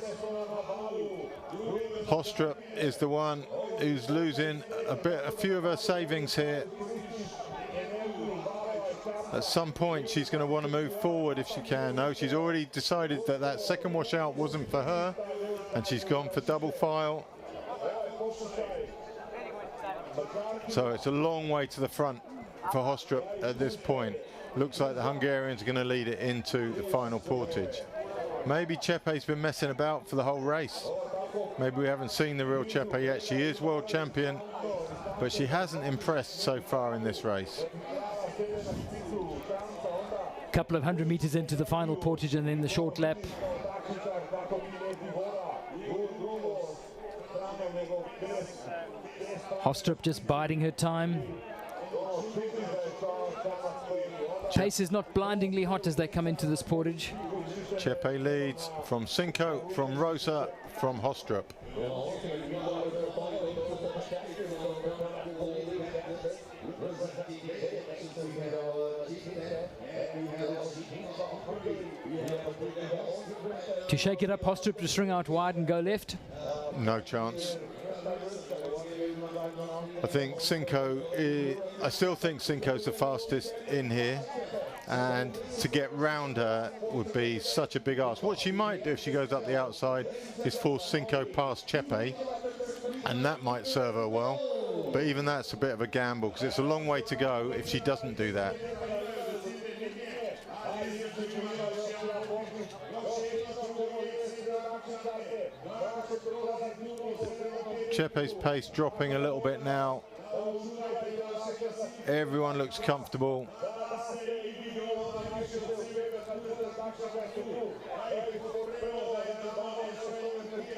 Hostrup is the one who's losing a few of her savings here. At some point, she's going to want to move forward if she can. No, she's already decided that that second washout wasn't for her, and she's gone for double file. So it's a long way to the front for Hostrup at this point. Looks like the Hungarians are going to lead it into the final portage. Maybe Chepe's been messing about for the whole race. Maybe we haven't seen the real Chepe yet. She is world champion, but she hasn't impressed so far in this race. Couple of 100 meters into the final portage and then the short lap. Hostrup just biding her time. Pace is not blindingly hot as they come into this portage. Chepe leads from Cinco, from Rosa, from Hostrup. To shake it up, Hostrup to string out wide and go left. No chance. I think Cinco I still think Cinco's the fastest in here, and to get round her would be such a big ask. What she might do if she goes up the outside is force Cinco past Chepe, and that might serve her well. But even that's a bit of a gamble because it's a long way to go if she doesn't do that. Chepe's pace dropping a little bit now. Everyone looks comfortable.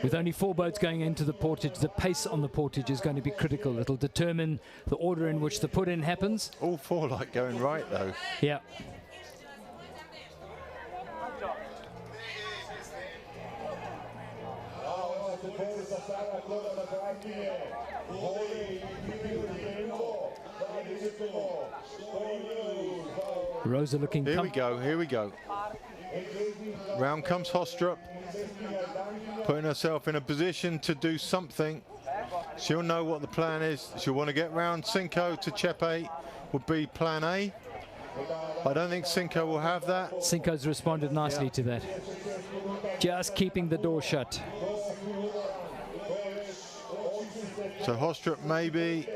With only 4 boats going into the portage, the pace on the portage is going to be critical. It'll determine the order in which the put-in happens. All 4 like going right though. Yeah. Rosa looking. Here we go, here we go. Round comes Hostrup, putting herself in a position to do something. She'll know what the plan is. She'll want to get round Cinco to Chepe, would be plan A. I don't think Cinco will have that. Cinco's responded nicely to that. Just keeping the door shut. So Hostrup maybe.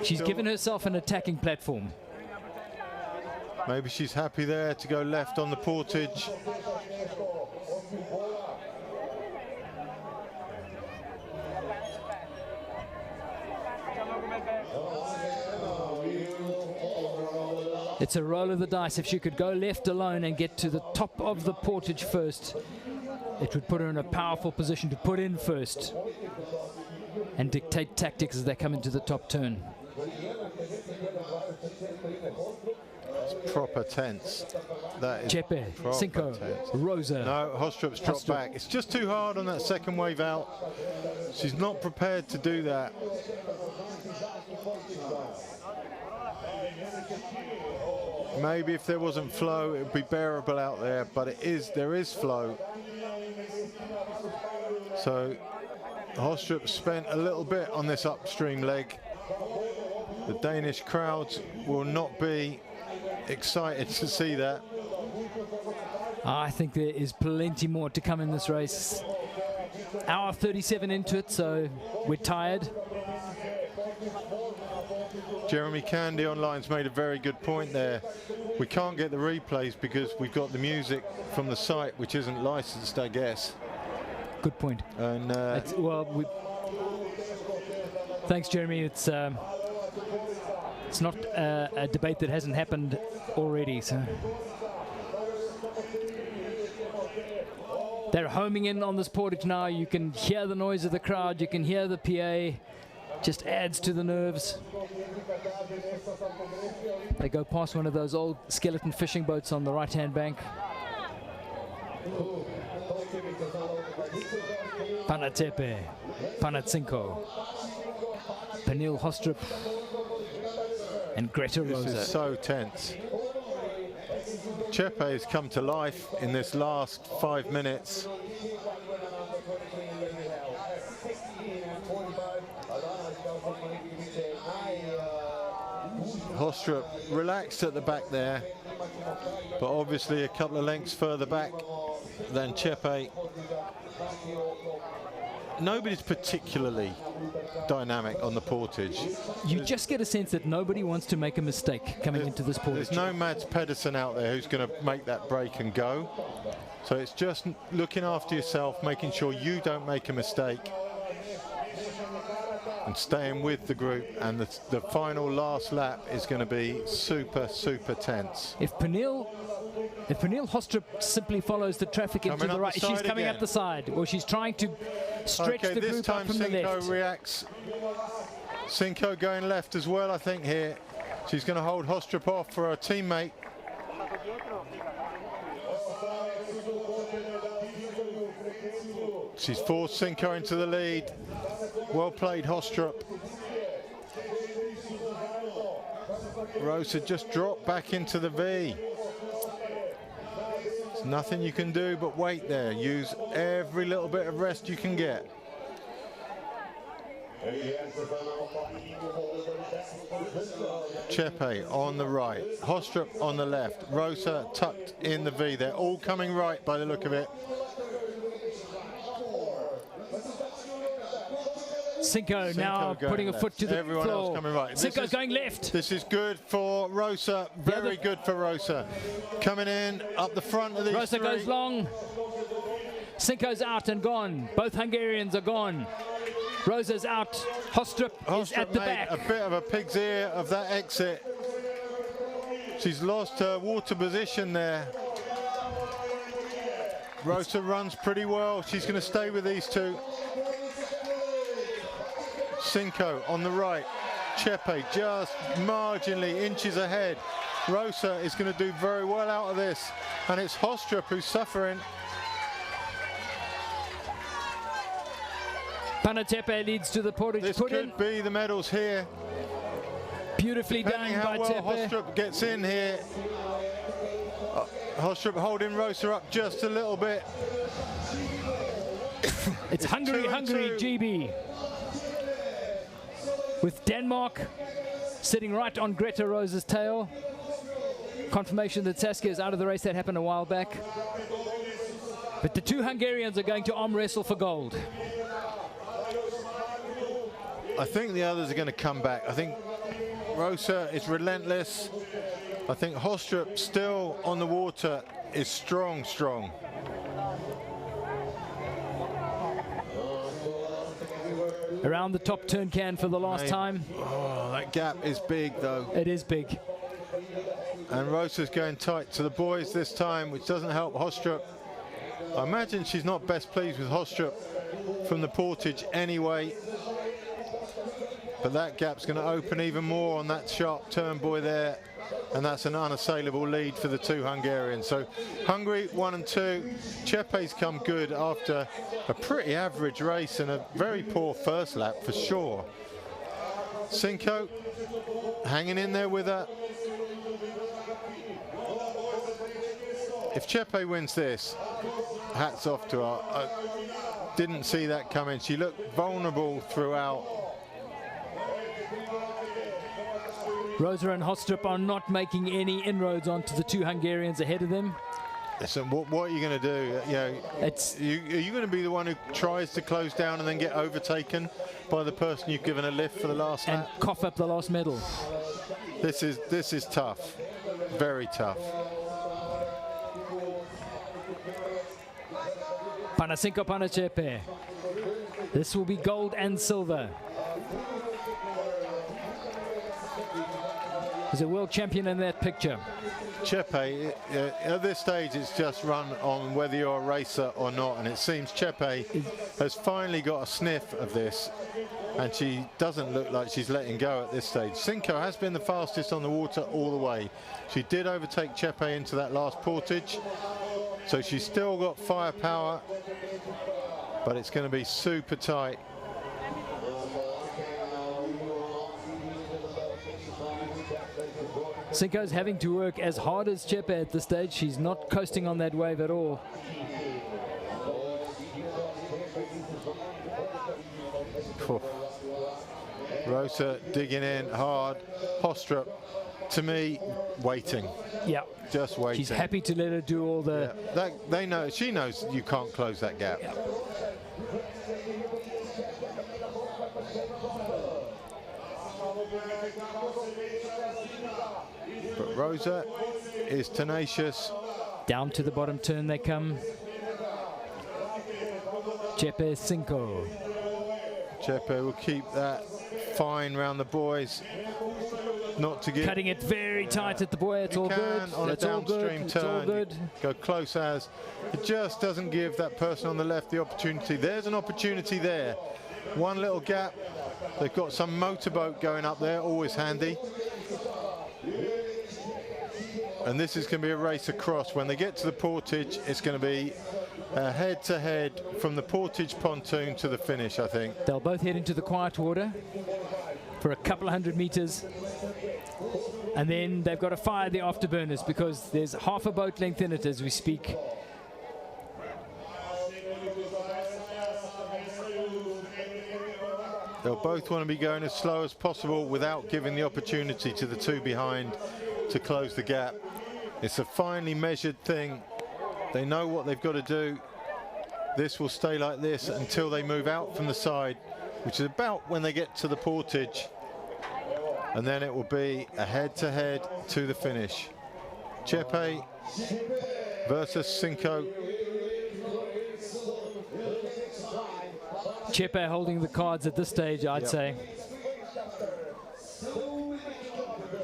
She's given herself an attacking platform. Maybe she's happy there to go left on the portage. It's a roll of the dice. If she could go left alone and get to the top of the portage first, it would put her in a powerful position to put in first and dictate tactics as they come into the top turn. It's proper tense. That is Chepe, proper Cinco, tense. Rosa. No, Hostrup's dropped back. It's just too hard on that second wave out. She's not prepared to do that. Maybe if there wasn't flow, it would be bearable out there, but there is flow. So Hostrup spent a little bit on this upstream leg. The Danish crowds will not be excited to see that. I think there is plenty more to come in this race. Hour 37 into it, so we're tired. Jeremy Candy online's made a very good point there. We can't get the replays because we've got the music from the site, which isn't licensed, I guess. Good point. And thanks, Jeremy. It's not a debate that hasn't happened already. So they're homing in on this portage now. You can hear the noise of the crowd. You can hear the PA. Just adds to the nerves. They go past one of those old skeleton fishing boats on the right-hand bank. Panatepe, Panatsinko, Pernille Hostrup, and Greta Rosa. This is so tense. Chepe has come to life in this last 5 minutes. Hostrup relaxed at the back there. but obviously a couple of lengths further back than Chepe. Nobody's particularly dynamic on the portage. You just get a sense that nobody wants to make a mistake coming into this portage. There's no Mads Pedersen out there who's going to make that break and go. So it's just looking after yourself, making sure you don't make a mistake, and staying with the group. And the final last lap is going to be super, super tense. If Pernille Hostrup simply follows the traffic into the right, she's coming up the side, or she's trying to stretch the group up from the left. Cinco reacts. Cinco going left as well, I think, here. She's going to hold Hostrup off for her teammate. She's forced Cinco into the lead. Well played, Hostrup. Rosa just dropped back into the V. There's nothing you can do but wait there. Use every little bit of rest you can get. Chepe on the right, Hostrup on the left, Rosa tucked in the V. They're all coming right by the look of it. Cinco now putting a foot to the Everyone floor. else coming right. Cinco's going left. This is good for Rosa. Very good for Rosa. Coming in up the front of these Rosa three. goes long. Cinco's out and gone. Both Hungarians are gone. Rosa's out. Hostrup is at the back. A bit of a pig's ear of that exit. She's lost her water position there. Rosa runs pretty well. She's going to stay with these two. Cinco on the right. Chepe just marginally inches ahead. Rosa is going to do very well out of this. And it's Hostrup who's suffering. Panatepe leads to the portage. This could be the medals here. Beautifully Depending done by how well Tepe. Hostrup gets in here. Hostrup holding Rosa up just a little bit. It's Hungary, GB. With Denmark sitting right on Greta Rosa's tail. Confirmation that Saskia is out of the race. That happened a while back. But the two Hungarians are going to arm wrestle for gold. I think the others are going to come back. I think Rosa is relentless. I think Hostrup still on the water is strong. Around the top turn can for the last time. Oh, that gap is big though. It is big. And Rosa's going tight to the boys this time, which doesn't help Hostrup. I imagine she's not best pleased with Hostrup from the portage anyway. But that gap's going to open even more on that sharp turn buoy there. And that's an unassailable lead for the two Hungarians. So Hungary 1 and 2. Chepe's come good after a pretty average race and a very poor first lap for sure. Cinco hanging in there with her. If Chepe wins this, hats off to her. I didn't see that coming. She looked vulnerable throughout. Rosa and Hostrup are not making any inroads onto the two Hungarians ahead of them. Listen, what are you going to do? You know, are you going to be the one who tries to close down and then get overtaken by the person you've given a lift for the last lap? And cough up the last medal. This is tough, very tough. Panacinco Panachepe. This will be gold and silver. There's a world champion in that picture. Chepe, at this stage, it's just run on whether you're a racer or not, and it seems Chepe has finally got a sniff of this, and she doesn't look like she's letting go at this stage. Cinco has been the fastest on the water all the way. She did overtake Chepe into that last portage, so she's still got firepower, but it's going to be super tight. Cinco's having to work as hard as Chepe at this stage. She's not coasting on that wave at all. Rosa digging in hard. Hostrup to me, waiting. Yeah. Just waiting. She's happy to let her do all the... Yeah. They know, she knows you can't close that gap. Yeah. But Rosa is tenacious. Down to the bottom turn they come. Chepe Cinco. Chepe will keep that fine round the boys. Not to get... Cutting it very tight at the buoy. It's all good. On a It's all good. downstream It's all turn, good. go close as. It just doesn't give that person on the left the opportunity. There's an opportunity there. One little gap. They've got some motorboat going up there, always handy. And this is going to be a race across. When they get to the portage, it's going to be head-to-head from the portage pontoon to the finish, I think. They'll both head into the quiet water for a couple of 100 meters. And then they've got to fire the afterburners because there's half a boat length in it as we speak. They'll both want to be going as slow as possible without giving the opportunity to the two behind to close the gap. It's a finely measured thing. They know what they've got to do. This will stay like this until they move out from the side, which is about when they get to the portage. And then it will be a head-to-head to the finish. Chepe versus Cinco. Chepe holding the cards at this stage, I'd say.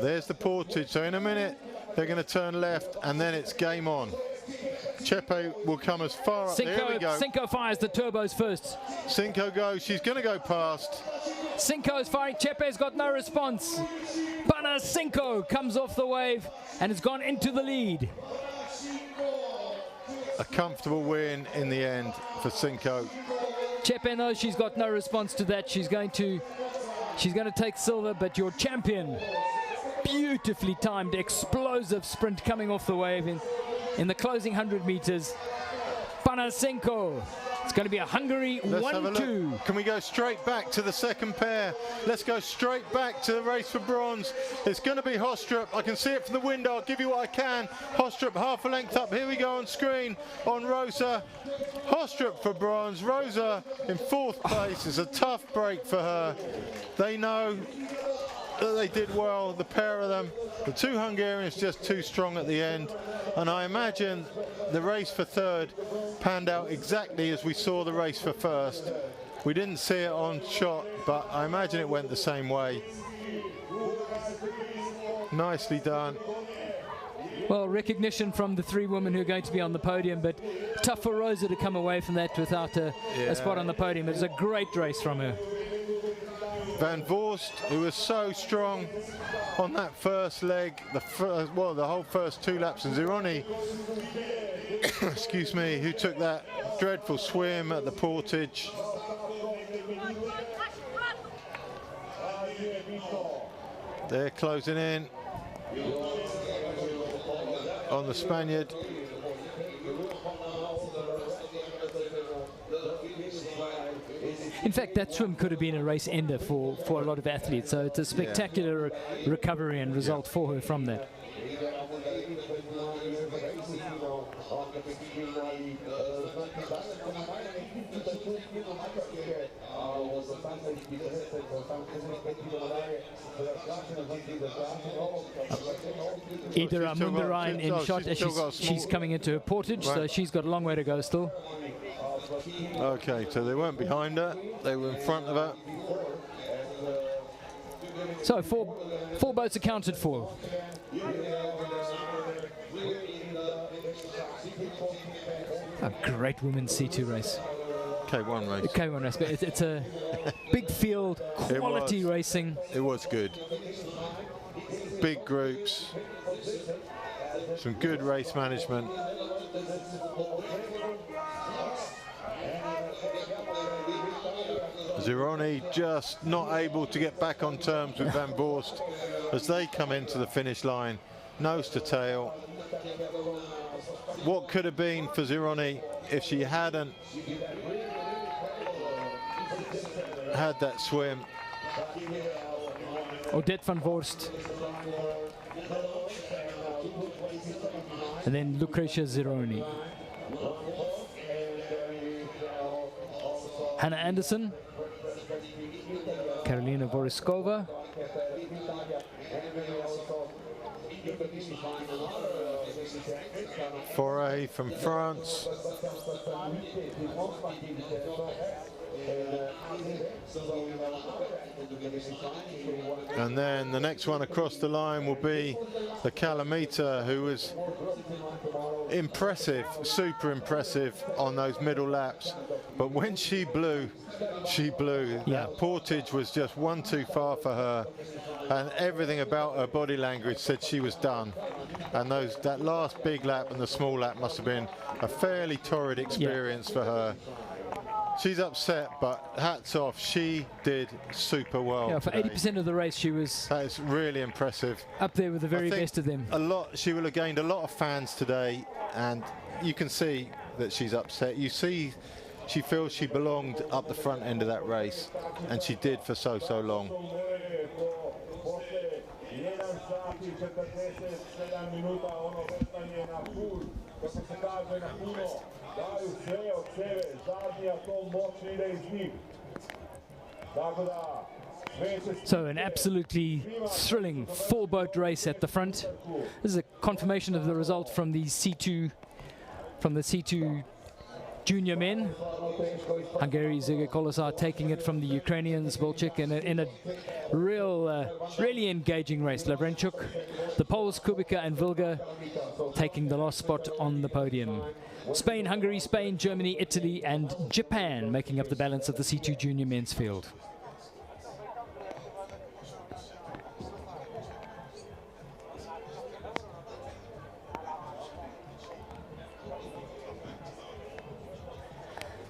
There's the portage. So in a minute, they're going to turn left, and then it's game on. Chepe will come as far up. There we go. Cinco fires the turbos first. Cinco goes. She's going to go past. Cinco's firing. Chepe's got no response. Bana Cinco comes off the wave and has gone into the lead. A comfortable win in the end for Cinco. Chepe knows she's got no response to that. She's going to take silver, but your champion, beautifully timed, explosive sprint coming off the wave in the closing 100 meters. Panasenko. It's going to be a Hungary 1-2. Can we go straight back to the second pair? Let's go straight back to the race for bronze. It's going to be Hostrup. I can see it from the window. I'll give you what I can. Hostrup half a length up. Here we go on screen on Rosa. Hostrup for bronze. Rosa in fourth place. It's a tough break for her. They know that they did well, the pair of them. The two Hungarians just too strong at the end. And I imagine the race for third panned out exactly as we saw the race for first. We didn't see it on shot, but I imagine it went the same way. Nicely done. Well, recognition from the three women who are going to be on the podium, but tough for Rosa to come away from that without a spot on the podium. It was a great race from her. Van Voorst, who was so strong on that first leg, the whole first two laps, and Zironi, excuse me, who took that dreadful swim at the portage. They're closing in on the Spaniard. In fact, that swim could have been a race ender for a lot of athletes. So it's a spectacular recovery and result for her from that. Ida Munderine in shot as she's coming into her portage, so she's got a long way to go still. Okay, so they weren't behind her, they were in front of her. So four boats accounted for. A great women's C2 race. K1 race. K1 race, but it's a big field, quality racing. It was good. Big groups. Some good race management. Zironi just not able to get back on terms with Van Voorst as they come into the finish line, nose to tail. What could have been for Zironi if she hadn't had that swim? Odette van Voorst. And then Lucretia Zeroni. Hannah Anderson. Karolina Voriskova. Foray from France. And then the next one across the line will be the Calamita, who was impressive, super impressive on those middle laps. But when she blew, she blew. Yeah. That portage was just one too far for her. And everything about her body language said she was done. And that last big lap and the small lap must have been a fairly torrid experience for her. She's upset, but hats off. She did super well. Yeah, for 80% of the race, she was. That is really impressive. Up there with the very best of them. She will have gained a lot of fans today, and you can see that she's upset. You see, she feels she belonged up the front end of that race, and she did for so long. So an absolutely thrilling four-boat race at the front. This is a confirmation of the result from the C2 junior men. Hungary, Zige Kolosar taking it from the Ukrainians, Bolchik, in a really engaging race. Lavrenchuk, the Poles, Kubica and Vilga taking the last spot on the podium. Spain, Hungary, Spain, Germany, Italy and Japan making up the balance of the C2 junior men's field.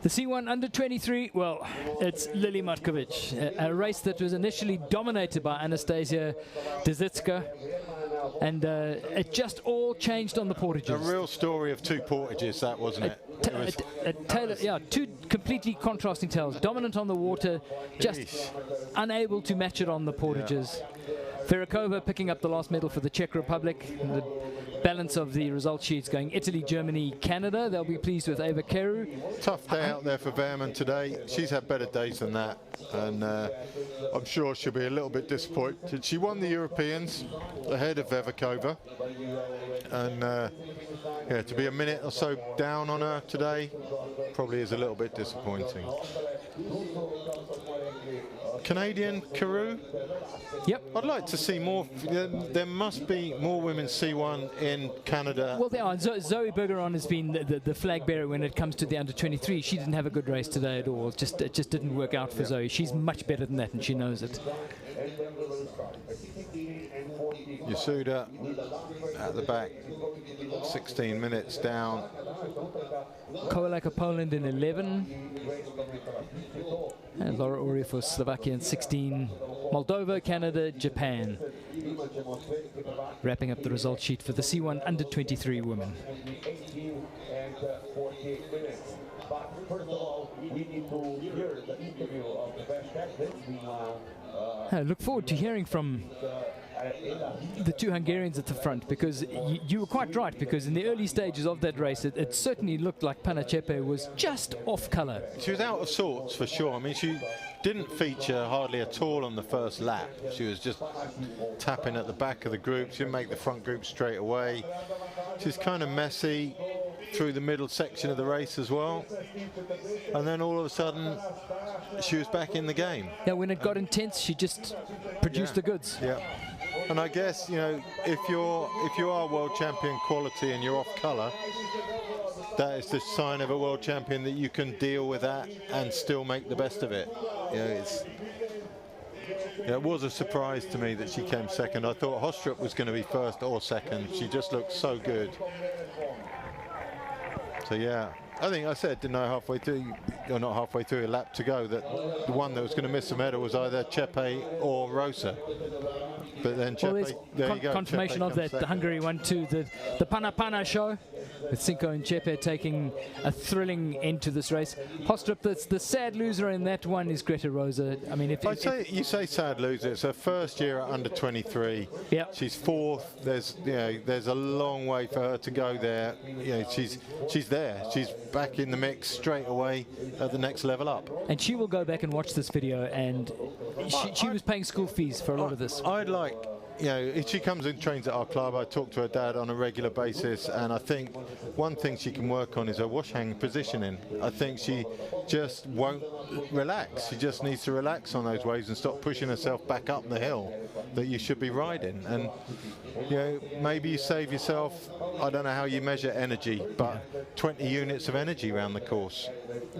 The C1 under 23, well, it's Lily Metkovic, a race that was initially dominated by Anastasia Dezitska, and it just all changed on the portages. A real story of two portages, that wasn't it? Two completely contrasting tales. Dominant on the water, just unable to match it on the portages. Ferrakova picking up the last medal for the Czech Republic. The balance of the result sheets going Italy, Germany, Canada. They'll be pleased with Eva Keru. Tough day out there for Veerman today. She's had better days than that, and I'm sure she'll be a little bit disappointed. She won the Europeans ahead of Evakova, and yeah, to be a minute or so down on her today probably is a little bit disappointing. Canadian Carew. Yep. I'd like to see more. There must be more women's C1 in Canada. Well, there are. Zoe Bergeron has been the flag bearer when it comes to the under 23. She didn't have a good race today at all. It just didn't work out for Zoe. She's much better than that, and she knows it. Yasuda at the back, 16 minutes down. Kowalek of Poland in 11. And Laura Uri for Slovakia in 16. Moldova, Canada, Japan. Wrapping up the result sheet for the C1 under 23 women. I look forward to hearing from the two Hungarians at the front, because you were quite right, because in the early stages of that race it certainly looked like Panachepe was just off colour. She was out of sorts for sure. I mean, she didn't feature hardly at all on the first lap. She was just tapping at the back of the group. She didn't make the front group straight away. She's kind of messy through the middle section of the race as well, and then all of a sudden she was back in the game. Yeah, when it got intense she just produced the goods. Yeah. And I guess, you know, if you are world champion quality and you're off colour, that is the sign of a world champion, that you can deal with that and still make the best of it. You know, it was a surprise to me that she came second. I thought Hostrup was going to be first or second. She just looked so good. So yeah, I think I said, didn't I, halfway through, or not halfway through, a lap to go, that the one that was going to miss the medal was either Chepe or Rosa. But then Well, there's Chepe, there you go. confirmation Chepe of that. comes The second. Hungary one too. The Pana Pana show with Cinco and Chepe taking a thrilling end to this race. Hostrup, that's the sad loser in that one is Greta Rosa. I mean, if You say sad loser. It's her first year at under 23. Yeah. She's fourth. There's a long way for her to go there. She's there. She's back in the mix straight away at the next level up. and she will go back and watch this video, and she was paying school fees for a lot of this. I'd like, if she comes and trains at our club, I talk to her dad on a regular basis, and I think one thing she can work on is her wash hang positioning. I think she just won't relax. She just needs to relax on those waves and stop pushing herself back up the hill that you should be riding. And maybe you save yourself, I don't know how you measure energy, but 20 units of energy around the course.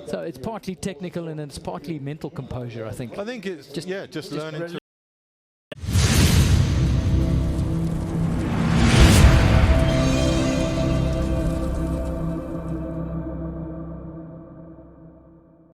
So it's partly technical and it's partly mental composure, I think. I think it's just learning to